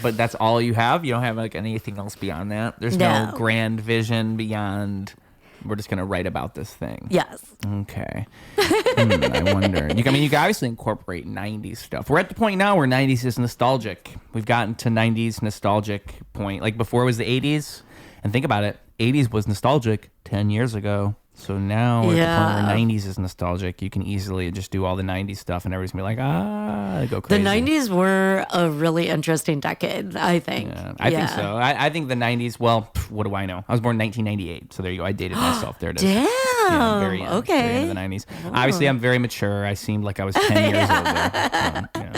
But that's all you have? You don't have like anything else beyond that? There's no grand vision beyond we're just going to write about this thing. Yes. Okay. I wonder. You can obviously incorporate 90s stuff. We're at the point now where 90s is nostalgic. We've gotten to 90s nostalgic point. Like before it was the 80s. And think about it. 80s was nostalgic 10 years ago. So now at the point where 90s is nostalgic, you can easily just do all the 90s stuff and everybody's going to be like, go crazy. The 90s were a really interesting decade, I think. Yeah, I think so. I think the 90s, well, what do I know? I was born in 1998, so there you go. I dated myself. There it is. Damn. Yeah, very end, okay. Very end of the 90s. Obviously, I'm very mature. I seemed like I was 10 years older. So,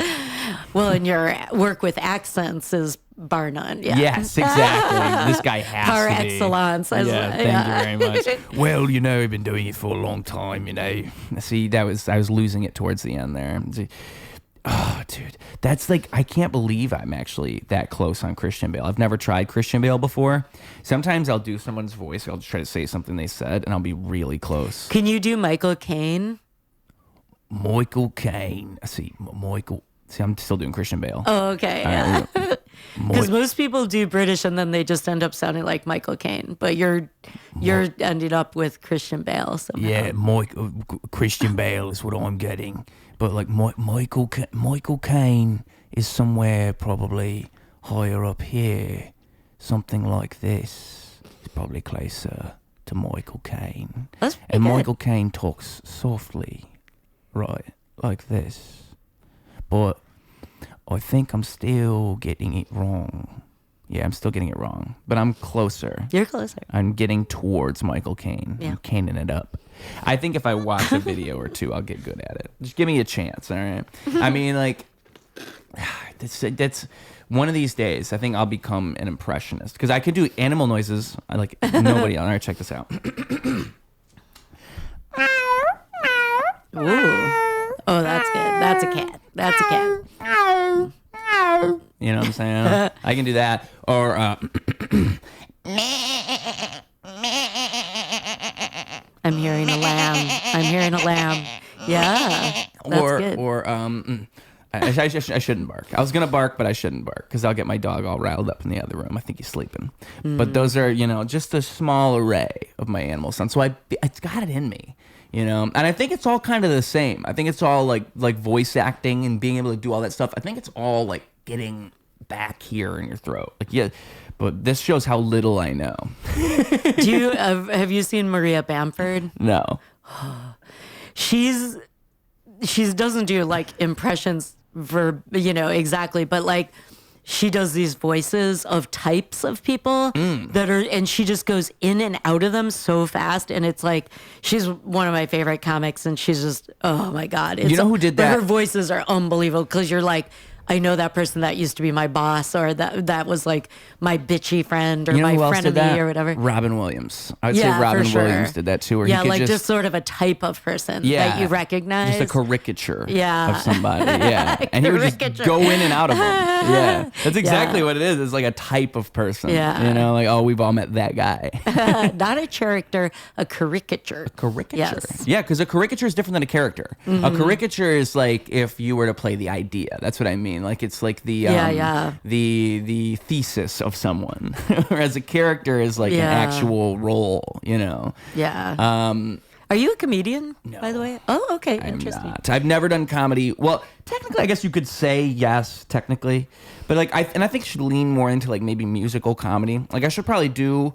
Well, and your work with accents is bar none. Yeah. Yes, exactly. This guy has Par to be. excellence. Thank you very much. Well, I've been doing it for a long time, See, I was losing it towards the end there. Oh, dude. That's like, I can't believe I'm actually that close on Christian Bale. I've never tried Christian Bale before. Sometimes I'll do someone's voice. I'll just try to say something they said, and I'll be really close. Can you do Michael Caine? Michael Caine. See, I'm still doing Christian Bale. Oh, okay. Because most people do British and then they just end up sounding like Michael Caine, but you're ending up with Christian Bale somehow. Yeah, Christian Bale is what I'm getting, but like Michael Caine is somewhere probably higher up here, something like this. It's probably closer to Michael Caine. That's pretty and good. Michael Caine talks softly, right, like this. But I think I'm still getting it wrong. Yeah, I'm still getting it wrong. But I'm closer. You're closer. I'm getting towards Michael Caine. Yeah. I'm caning it up. I think if I watch a video or two, I'll get good at it. Just give me a chance, all right? I mean, like, that's one of these days, I think I'll become an impressionist. Because I could do animal noises. I like nobody else. All right, check this out. Ooh. Oh, that's good. That's a cat. That's a cat. You know what I'm saying? I can do that. Or, I'm hearing a lamb. I'm hearing a lamb. Yeah. That's good. I shouldn't bark. I was going to bark, but I shouldn't bark because I'll get my dog all riled up in the other room. I think he's sleeping. But those are, just a small array of my animal sounds. So it's got it in me. And I think it's all kind of the same. I think it's all like voice acting and being able to do all that stuff. I think it's all like getting back here in your throat. Like, yeah, but this shows how little I know. Have you seen Maria Bamford? No. She doesn't do like impressions exactly, but like she does these voices of types of people and she just goes in and out of them so fast. And it's like, she's one of my favorite comics and she's just, oh my God. You know who did that? Her voices are unbelievable because you're like, I know that person that used to be my boss or that was like my bitchy friend or my frenemy or whatever. Robin Williams. I would say Robin Williams did that too. Where yeah, he could like just sort of a type of person that you recognize. Just a caricature of somebody. Yeah. And he would just go in and out of them. Yeah. That's exactly what it is. It's like a type of person. Yeah. Like, oh, we've all met that guy. Not a character, a caricature. A caricature. Yes. Yeah, because a caricature is different than a character. A caricature is like if you were to play the idea. That's what I mean. Like it's like the the thesis of someone, whereas a character is like an actual role. Yeah. Are you a comedian, by the way? Oh, okay. Interesting. I'm not. I've never done comedy. Well, technically, I guess you could say yes, technically, but like I think I should lean more into like maybe musical comedy. Like I should probably do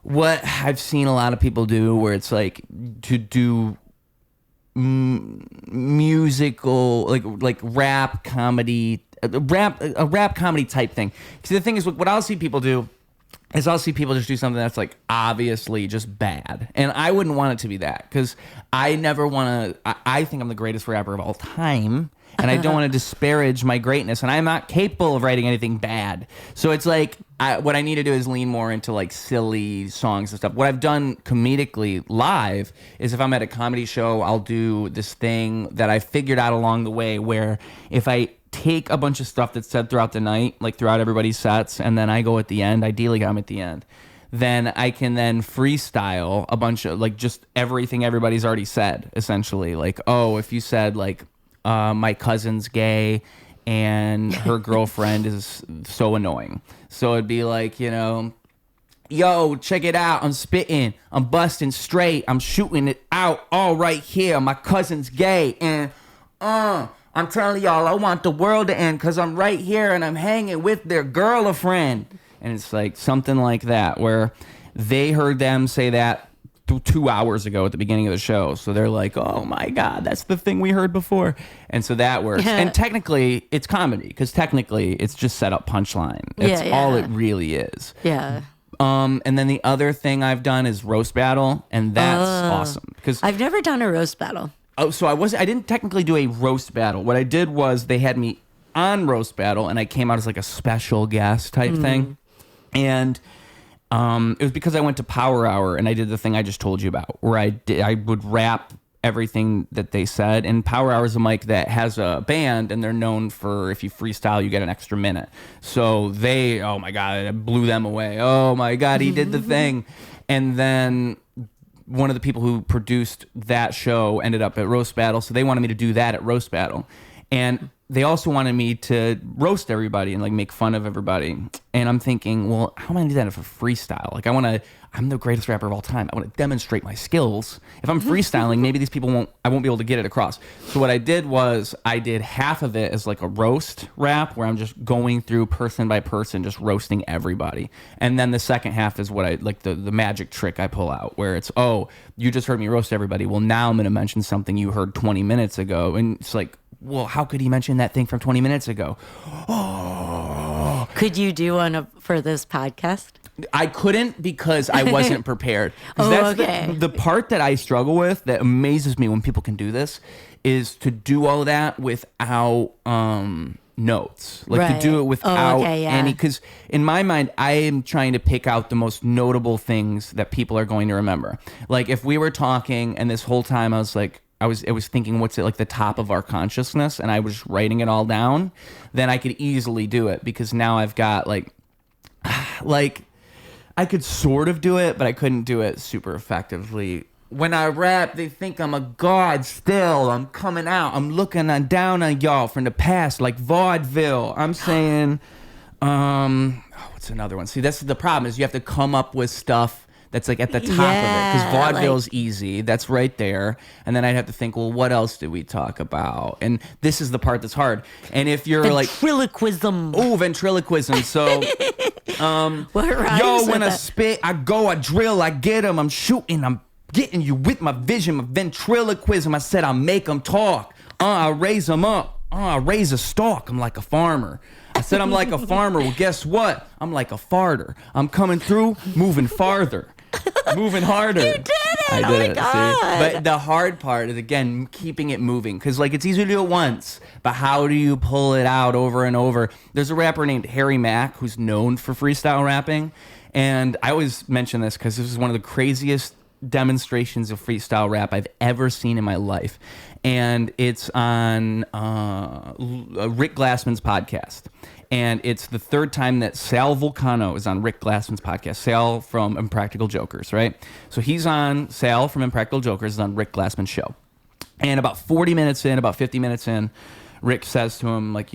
what I've seen a lot of people do, where it's like to do musical like rap comedy, a rap comedy type thing. Because the thing is, what I'll see people do is I'll see people just do something that's like obviously just bad, and I wouldn't want it to be that because I never want to. I think I'm the greatest rapper of all time, and I don't want to disparage my greatness, and I'm not capable of writing anything bad. So it's like what I need to do is lean more into like silly songs and stuff. What I've done comedically live is if I'm at a comedy show, I'll do this thing that I figured out along the way where if I take a bunch of stuff that's said throughout the night, like throughout everybody's sets, and then I go at the end. Ideally, I'm at the end. Then I can then freestyle a bunch of like just everything everybody's already said, essentially. Like, oh, if you said like my cousin's gay and her girlfriend is so annoying. So it'd be like, you know, yo, check it out. I'm spitting. I'm busting straight. I'm shooting it out all right here. My cousin's gay. And I'm telling y'all, I want the world to end because I'm right here and I'm hanging with their girlfriend. And it's like something like that where they heard them say that 2 hours ago at the beginning of the show. So they're like, oh my God, that's the thing we heard before. And so that works. And technically it's comedy because technically it's just set up punchline. It's all it really is. Yeah. And then the other thing I've done is roast battle. And that's awesome. Because I've never done a roast battle. Oh, so I didn't technically do a roast battle. What I did was they had me on roast battle and I came out as like a special guest type thing. And it was because I went to Power Hour and I did the thing I just told you about, where I would rap everything that they said. And Power Hour is a mic that has a band, and they're known for if you freestyle, you get an extra minute. So oh my God, I blew them away. Oh my God, he did the thing. And then one of the people who produced that show ended up at Roast Battle, so they wanted me to do that at Roast Battle. And they also wanted me to roast everybody and like make fun of everybody. And I'm thinking, well, how am I gonna do that for freestyle? Like I'm the greatest rapper of all time. I want to demonstrate my skills. If I'm freestyling, maybe these people I won't be able to get it across. So what I did was I did half of it as like a roast rap where I'm just going through person by person, just roasting everybody. And then the second half is what I like the magic trick I pull out where it's, oh, you just heard me roast everybody. Well, now I'm going to mention something you heard 20 minutes ago. And it's like, well, how could he mention that thing from 20 minutes ago? Oh. Could you do one for this podcast? I couldn't because I wasn't prepared. That's the part that I struggle with that amazes me when people can do this is to do all that without notes. Like to do it without any, because in my mind, I am trying to pick out the most notable things that people are going to remember. Like if we were talking and this whole time I was like, I was thinking what's at like the top of our consciousness and I was writing it all down, then I could easily do it because now I've got like I could sort of do it, but I couldn't do it super effectively. When I rap, they think I'm a god still. I'm coming out. I'm looking down on y'all from the past like vaudeville. I'm saying, what's another one? See, that's the problem is you have to come up with stuff that's like at the top of it because vaudeville's easy. That's right there. And then I'd have to think, well, what else did we talk about? And this is the part that's hard. And if you're ventriloquism. Oh, ventriloquism. So, yo, when I spit, I go, I drill, I get them, I'm shooting, I'm getting you with my vision, my ventriloquism. I said I make them talk. I raise them up. I raise a stalk. I'm like a farmer. I said I'm like a farmer. Well, guess what? I'm like a farter. I'm coming through, moving farther. Moving harder. You did it! I did oh my it. God. See? But the hard part is, again, keeping it moving. Because, like, it's easy to do it once, but how do you pull it out over and over? There's a rapper named Harry Mack who's known for freestyle rapping. And I always mention this because this is one of the craziest demonstrations of freestyle rap I've ever seen in my life. And it's on Rick Glassman's podcast. And it's the third time that Sal Vulcano is on Rick Glassman's podcast. Sal from Impractical Jokers, right? So Sal from Impractical Jokers is on Rick Glassman's show. And about 40 minutes in, about 50 minutes in, Rick says to him, like,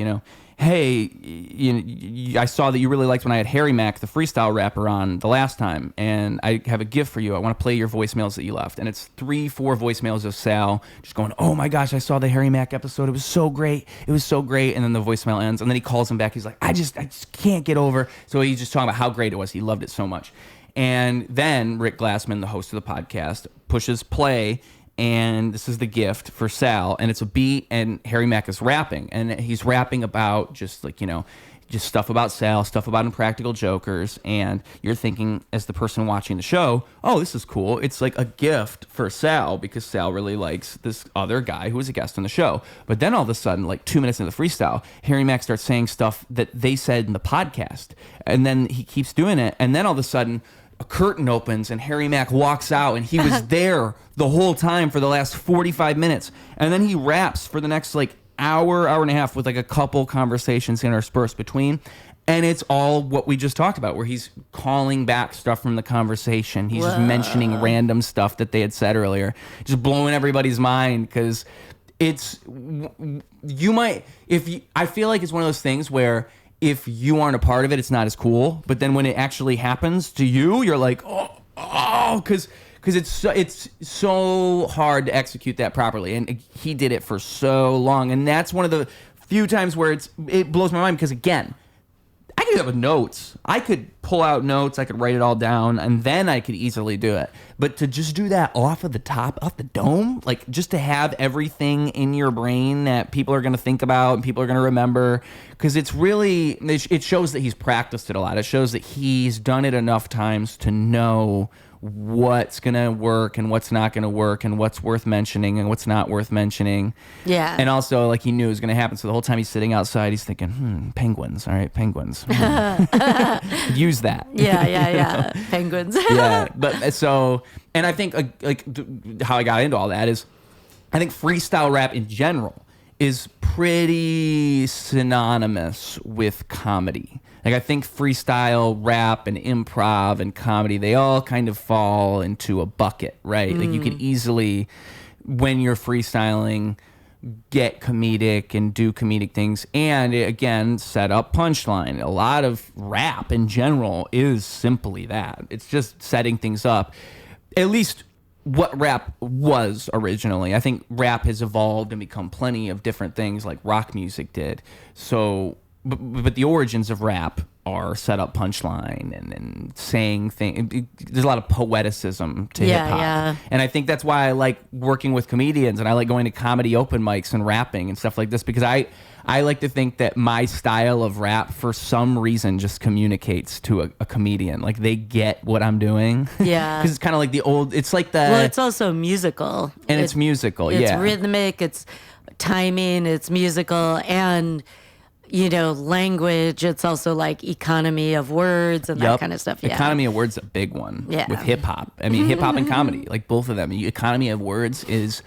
hey, I saw that you really liked when I had Harry Mack, the freestyle rapper, on the last time, and I have a gift for you. I want to play your voicemails that you left. And it's 3-4 voicemails of Sal just going, oh my gosh, I saw the Harry Mack episode. It was so great. It was so great. And then the voicemail ends, and then he calls him back. He's like, I just can't get over. So he's just talking about how great it was. He loved it so much. And then Rick Glassman, the host of the podcast, pushes play, and this is the gift for Sal, and it's a beat, and Harry Mack is rapping, and he's rapping about just like, just stuff about Sal, stuff about Impractical Jokers, and you're thinking as the person watching the show, oh, this is cool. It's like a gift for Sal because Sal really likes this other guy who was a guest on the show. But then all of a sudden, like 2 minutes into the freestyle, Harry Mack starts saying stuff that they said in the podcast, and then he keeps doing it, and then all of a sudden, a curtain opens and Harry Mack walks out, and he was there the whole time for the last 45 minutes. And then he raps for the next like hour and a half with like a couple conversations interspersed between. And it's all what we just talked about, where he's calling back stuff from the conversation. He's just mentioning random stuff that they had said earlier, just blowing everybody's mind, because it's, I feel like it's one of those things where if you aren't a part of it, it's not as cool. But then when it actually happens to you, you're like, because it's so hard to execute that properly. And he did it for so long. And that's one of the few times where it blows my mind, because again, I could have notes. I could pull out notes. I could write it all down, and then I could easily do it. But to just do that off of the top, off the dome, like just to have everything in your brain that people are going to think about and people are going to remember, because it's really, it shows that he's practiced it a lot. It shows that he's done it enough times to know what's going to work and what's not going to work and what's worth mentioning and what's not worth mentioning. Yeah. And also, like, he knew it was going to happen. So the whole time he's sitting outside, he's thinking, penguins. All right, penguins. Use that. Yeah. Penguins. Yeah. But so, and I think how I got into all that is, I think freestyle rap in general is pretty synonymous with comedy. Like, I think freestyle rap and improv and comedy, they all kind of fall into a bucket, right? Like, you could easily, when you're freestyling, get comedic and do comedic things, and again, set up punchline. A lot of rap in general is simply that. It's just setting things up. At least what rap was originally. I think rap has evolved and become plenty of different things like rock music did. So, but the origins of rap are set up punchline and saying things. There's a lot of poeticism to hip hop. Yeah. And I think that's why I like working with comedians, and I like going to comedy open mics and rapping and stuff like this, because I like to think that my style of rap, for some reason, just communicates to a comedian. Like, they get what I'm doing. Yeah. Because it's kind of like it's like well, it's also musical. And it's musical, it's yeah. It's rhythmic, it's timing, it's musical, and language. It's also like economy of words and that kind of stuff. Yeah. Economy of words is a big one with hip hop. I mean, hip hop and comedy, like both of them. Economy of words is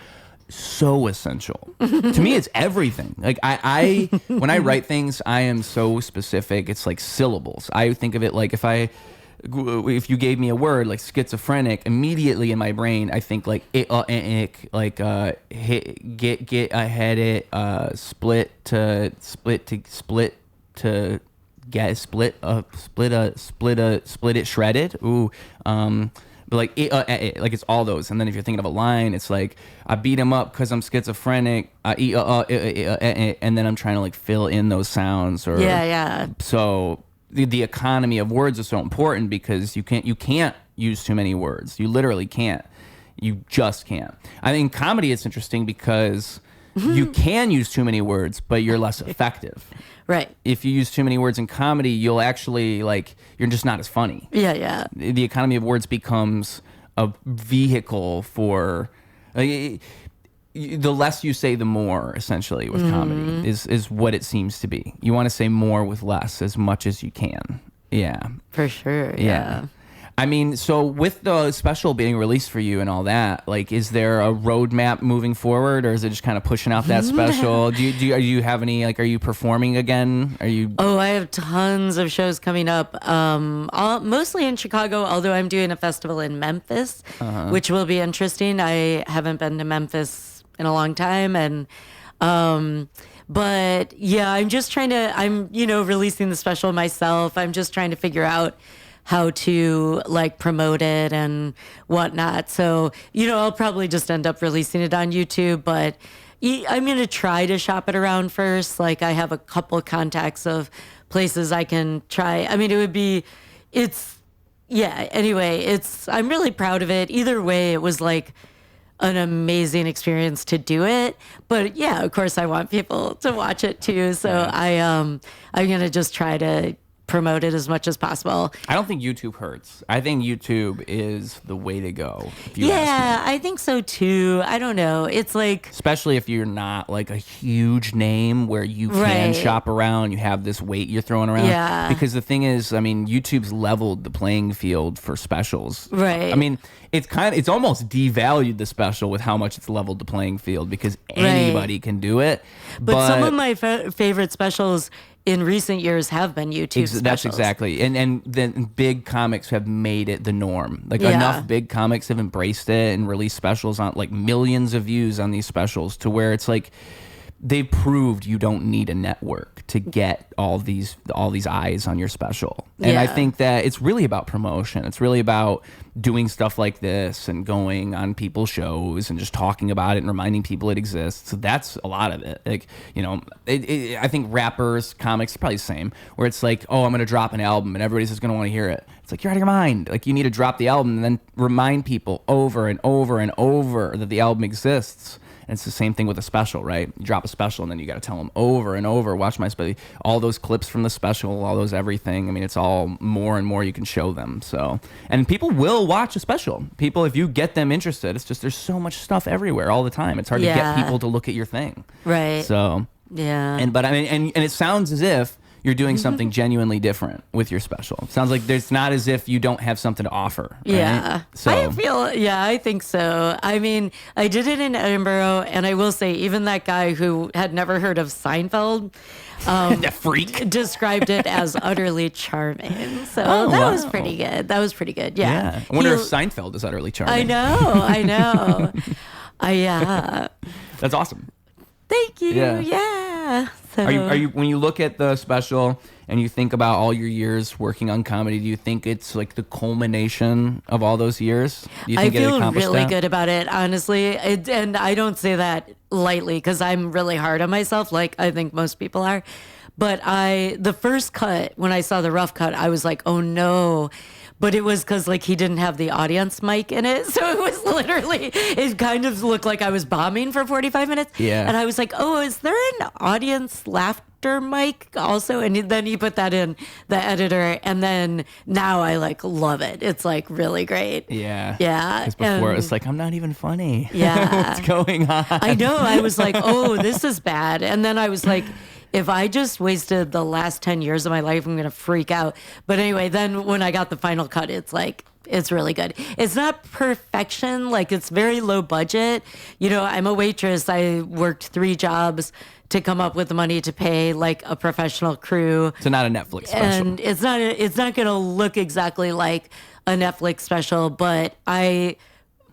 so essential. To me, it's everything. Like, I when I write things, I am so specific. It's like syllables. I think of it like if you gave me a word like schizophrenic, immediately in my brain I think like get ahead it split it shredded. But like like it's all those. And then if you're thinking of a line, it's like I beat him up because I'm schizophrenic. And then I'm trying to like fill in those sounds. Or so. The economy of words is so important, because you can't use too many words. You literally can't. You just can't. I think in comedy it's interesting because you can use too many words, but you're less effective. Right. If you use too many words in comedy, you'll actually you're just not as funny. Yeah. The economy of words becomes a vehicle for. The less you say, the more, essentially, with comedy is what it seems to be. You want to say more with less as much as you can. Yeah. For sure. Yeah. I mean, so with the special being released for you and all that, like, is there a roadmap moving forward, or is it just kind of pushing out that special? Do you have any, like, are you performing again? I have tons of shows coming up, mostly in Chicago, although I'm doing a festival in Memphis, which will be interesting. I haven't been to Memphis in a long time, and but yeah, I'm releasing the special myself. I'm just trying to figure out how to like promote it and whatnot. So I'll probably just end up releasing it on YouTube, but I'm gonna try to shop it around first. Like, I have a couple contacts of places I can try. I mean, I'm really proud of it. Either way, it was like an amazing experience to do it, but yeah, of course I want people to watch it too. So I'm gonna just try to promote it as much as possible. I don't think YouTube hurts. I think YouTube is the way to go. If you ask me. I think so too. I don't know. It's like, especially if you're not like a huge name where you can shop around, you have this weight you're throwing around. Yeah. Because the thing is, I mean, YouTube's leveled the playing field for specials. Right. I mean, it's almost devalued the special with how much it's leveled the playing field because anybody can do it. But some of my favorite specials in recent years have been YouTube specials. That's exactly. And then big comics have made it the norm. Like enough big comics have embraced it and released specials on like millions of views on these specials to where it's like they proved you don't need a network to get all these eyes on your special. And I think that it's really about promotion. It's really about doing stuff like this and going on people's shows and just talking about it and reminding people it exists. So that's a lot of it. Like, you know, I think rappers, comics, probably the same, where it's like, oh, I'm going to drop an album and everybody's just going to want to hear it. It's like, you're out of your mind. Like, you need to drop the album and then remind people over and over and over that the album exists. And it's the same thing with a special, right? You drop a special and then you got to tell them over and over, watch my special, all those clips from the special, all those everything. I mean, it's all more and more you can show them. So, and people will watch a special. People, if you get them interested, it's just there's so much stuff everywhere all the time. It's hard to get people to look at your thing. Right. So, but I mean, and it sounds as if you're doing something genuinely different with your special. It sounds like it's not as if you don't have something to offer. Right? Yeah. So I think so. I mean, I did it in Edinburgh, and I will say, even that guy who had never heard of Seinfeld, the freak, described it as utterly charming. So that was pretty good. That was pretty good. Yeah. I wonder if Seinfeld is utterly charming. I know. That's awesome. Thank you. Yeah. So, are you when you look at the special and you think about all your years working on comedy, do you think it's like the culmination of all those years? Do you think I feel it accomplished really that? good about it, honestly. And I don't say that lightly because I'm really hard on myself, like I think most people are. But the first cut, when I saw the rough cut, I was like, oh no. But it was because like he didn't have the audience mic in it. So it was literally, it kind of looked like I was bombing for 45 minutes. Yeah. And I was like, oh, is there an audience laughter mic also? And then he put that in the editor. And then now I like love it. It's like really great. Yeah. Yeah. Because before it was like, I'm not even funny. Yeah. What's going on? I know. I was like, oh, this is bad. And then I was like, if I just wasted the last 10 years of my life, I'm going to freak out. But anyway, then when I got the final cut, it's like, it's really good. It's not perfection. Like, it's very low budget. You know, I'm a waitress. I worked 3 jobs to come up with the money to pay like a professional crew. So not a Netflix special. And it's not going to look exactly like a Netflix special, but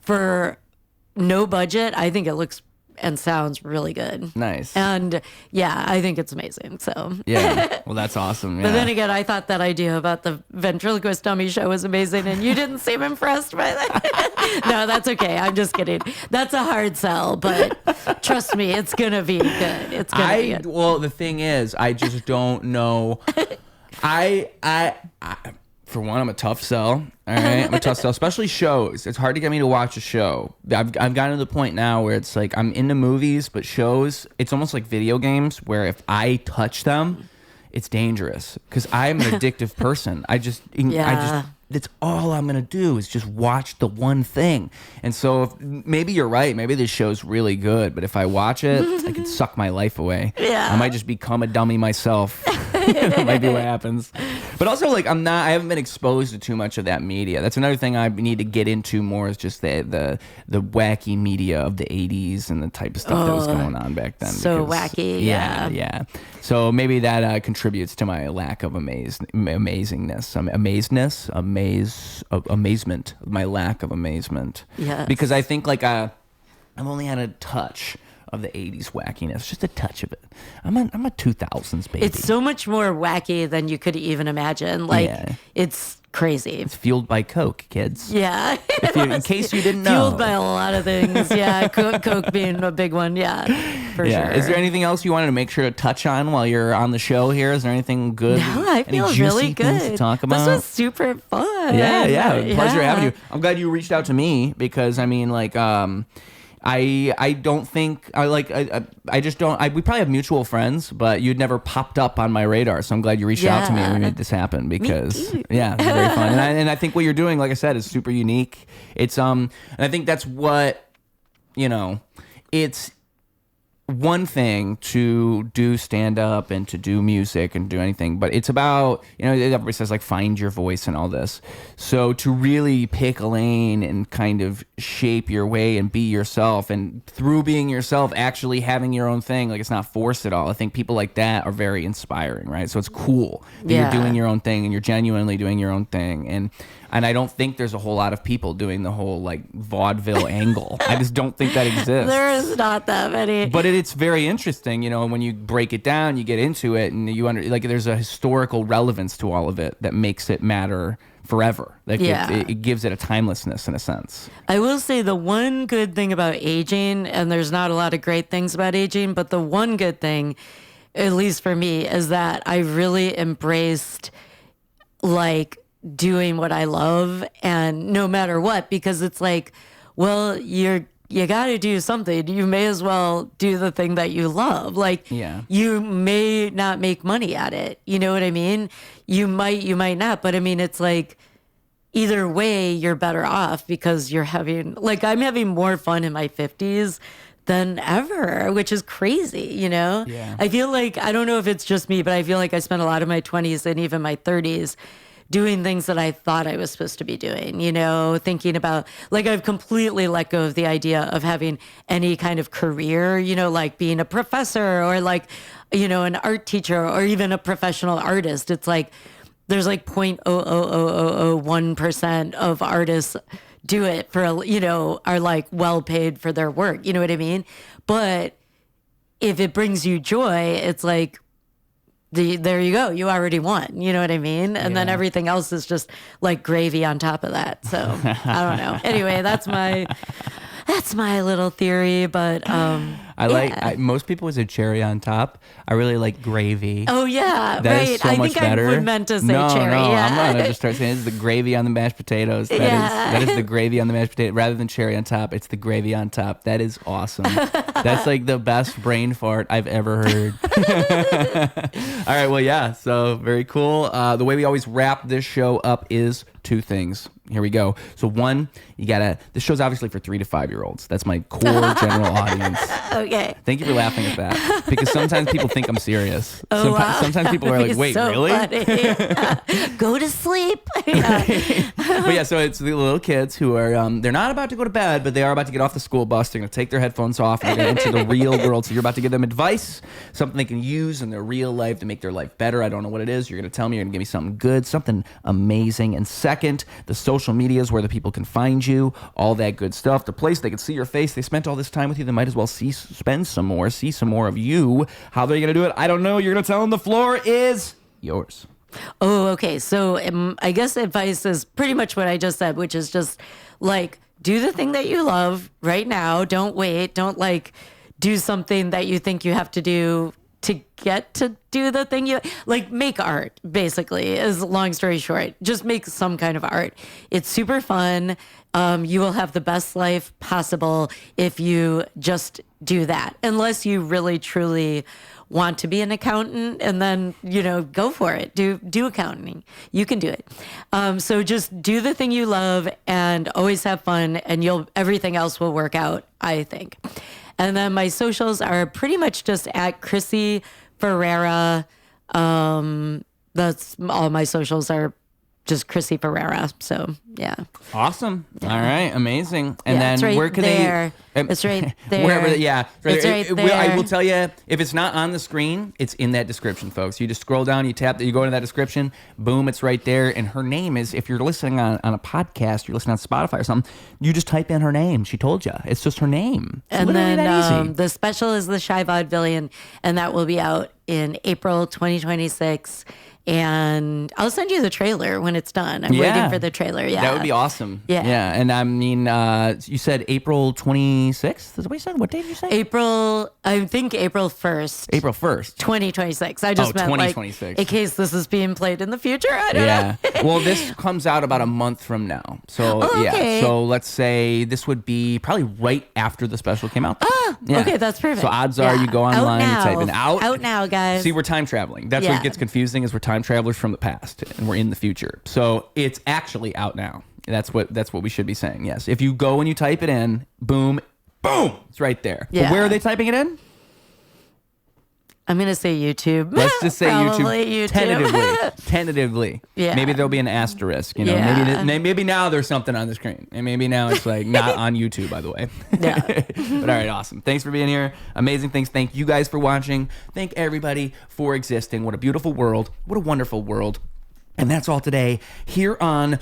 for no budget, I think it looks and sounds really good. Nice. And yeah, I think it's amazing. So yeah, well, that's awesome. Yeah. But then again, I thought that idea about the ventriloquist dummy show was amazing, and you didn't seem impressed by that. No, that's okay. I'm just kidding. That's a hard sell, but trust me, it's gonna be good. It's gonna be good. Well, the thing is, I just don't know. For one, I'm a tough sell. All right, I'm a tough sell, especially shows. It's hard to get me to watch a show. I've gotten to the point now where it's like I'm into movies, but shows, it's almost like video games where if I touch them, it's dangerous because I'm an addictive person. That's all I'm gonna do is just watch the one thing. And so maybe you're right. Maybe this show's really good, but if I watch it, I could suck my life away. Yeah, I might just become a dummy myself. That might be what happens. But also, like, I haven't been exposed to too much of that media. That's another thing I need to get into more is just the wacky media of the 80s and the type of stuff that was going on back then. So wacky. Yeah. So maybe that contributes to my lack of amazingness. Amazement. My lack of amazement. Yeah. Because I think, like, I've only had a touch of the 80s wackiness, just a touch of it. I'm a 2000s baby. It's so much more wacky than you could even imagine. Like, it's crazy. It's fueled by Coke, kids. Yeah. In case you didn't know. Fueled by a lot of things. Yeah, Coke being a big one. Yeah, for sure. Is there anything else you wanted to make sure to touch on while you're on the show here? Is there anything good? No, I feel really good. To talk about? This was super fun. Yeah. Pleasure having you. I'm glad you reached out to me because, I mean, like, I don't think I just don't. We probably have mutual friends, but you'd never popped up on my radar. So I'm glad you reached out to me and we made this happen because yeah, it's very fun. And I think what you're doing, like I said, is super unique. It's and I think that's what it's one thing to do stand up and to do music and do anything, but it's about, everybody says like find your voice and all this. So to really pick a lane and kind of shape your way and be yourself, and through being yourself, actually having your own thing, like it's not forced at all. I think people like that are very inspiring, right? So it's cool that you're doing your own thing and you're genuinely doing your own thing. And I don't think there's a whole lot of people doing the whole like vaudeville angle. I just don't think that exists. There is not that many. But it's very interesting, when you break it down, you get into it, and there's a historical relevance to all of it that makes it matter forever. Like it gives it a timelessness in a sense. I will say the one good thing about aging, and there's not a lot of great things about aging, but the one good thing, at least for me, is that I really embraced like doing what I love, and no matter what, because it's like, well, you got to do something. You may as well do the thing that you love. Like, you may not make money at it. You know what I mean? You might not. But I mean, it's like either way, you're better off because I'm having more fun in my 50s than ever, which is crazy, Yeah. I feel like, I don't know if it's just me, but I feel like I spent a lot of my 20s and even my 30s doing things that I thought I was supposed to be doing, thinking about, like, I've completely let go of the idea of having any kind of career, like being a professor or like, an art teacher or even a professional artist. It's like, there's like 0.00001% of artists do it for, are like well paid for their work. You know what I mean? But if it brings you joy, it's like, there you go. You already won. You know what I mean? And then everything else is just like gravy on top of that. So I don't know. Anyway, that's my little theory. But most people is a cherry on top. I really like gravy. Oh yeah, that right. Is so much better. I meant to say no, cherry. No, yeah. I'm gonna just start saying this is the gravy on the mashed potatoes. That is the gravy on the mashed potato rather than cherry on top. It's the gravy on top. That is awesome. That's like the best brain fart I've ever heard. All right, well, yeah. So very cool. The way we always wrap this show up is two things. Here we go. So one, this show's obviously for 3 to 5 year olds. That's my core general audience. Okay. Thank you for laughing at that. Because sometimes people think I'm serious. Sometimes people are like, wait, so really? Go to sleep. But yeah, so it's the little kids who are, they're not about to go to bed, but they are about to get off the school bus. They're going to take their headphones off and they're going to enter the real world. So you're about to give them advice, something they can use in their real life to make their life better. I don't know what it is. You're going to tell me, you're going to give me something good, something amazing. And second, the social media is where the people can find you, all that good stuff, the place they can see your face. They spent all this time with you. They might as well spend some more, see some more of you. How are they going to do it? I don't know. You're going to tell them. The floor is yours. Oh, okay. So I guess advice is pretty much what I just said, which is just like, do the thing that you love right now. Don't wait. Don't like do something that you think you have to do to get to do the thing you like. Make art, basically, is long story short. Just make some kind of art. It's super fun. You will have the best life possible if you just do that, unless you really truly want to be an accountant, and then go for it. Do accounting. You can do it. So just do the thing you love and always have fun, and everything else will work out, I think. And then my socials are pretty much just at Chrissy Ferrera. That's all my socials are, just Chrissy Ferrera. So yeah. Awesome. Yeah. All right. Amazing. And then right where can there. they? It's right there. Wherever. Yeah. It's right there. I will tell you, if it's not on the screen, it's in that description, folks. You just scroll down, you tap that, you go into that description, boom, it's right there. And her name is, if you're listening on a podcast, you're listening on Spotify or something, you just type in her name. She told you. It's just her name. It's and then that easy. The special is the Shy Vaudevillian, and that will be out in April 2026. And I'll send you the trailer when it's done. I'm waiting for the trailer. Yeah. That would be awesome. Yeah. Yeah. And I mean, you said April 26th? Is that what you said? What day did you say? I think April 1st. April 1st. 2026. I just meant 2026. like, in case this is being played in the future. I don't know. Well, this comes out about a month from now. So, yeah. So let's say this would be probably right after the special came out. Okay. That's perfect. So odds are you go online and type in Out now, guys. See, we're time traveling. That's what gets confusing is we're time travelers from the past and we're in the future. So it's actually out now. That's what we should be saying. Yes. If you go and you type it in, boom, it's right there. Yeah. But where are they typing it in? I'm going to say YouTube. Let's just say YouTube. Tentatively. Yeah. Maybe there'll be an asterisk. Maybe now there's something on the screen. And maybe now it's like not on YouTube, by the way. Yeah. But all right, awesome. Thanks for being here. Amazing things. Thank you guys for watching. Thank everybody for existing. What a beautiful world. What a wonderful world. And that's all today here on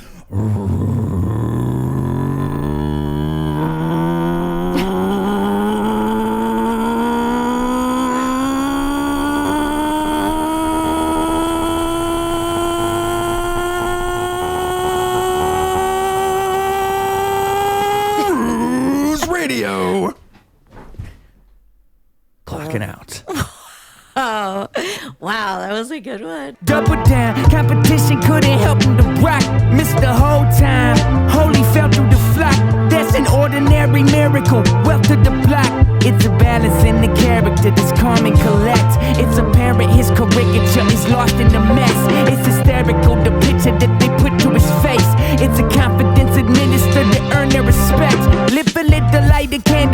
Radio. Clocking out. Oh, wow, that was a good one. Double down, competition couldn't help him to rock. Missed the whole time, holy fell through the flock. That's an ordinary miracle, wealth to the block. It's a balance in the character that's calm and collect. It's apparent his caricature is lost in the mess. It's hysterical, the picture that they put to his face. It's a confidence administered to earn their respect. Live a little light, a candle.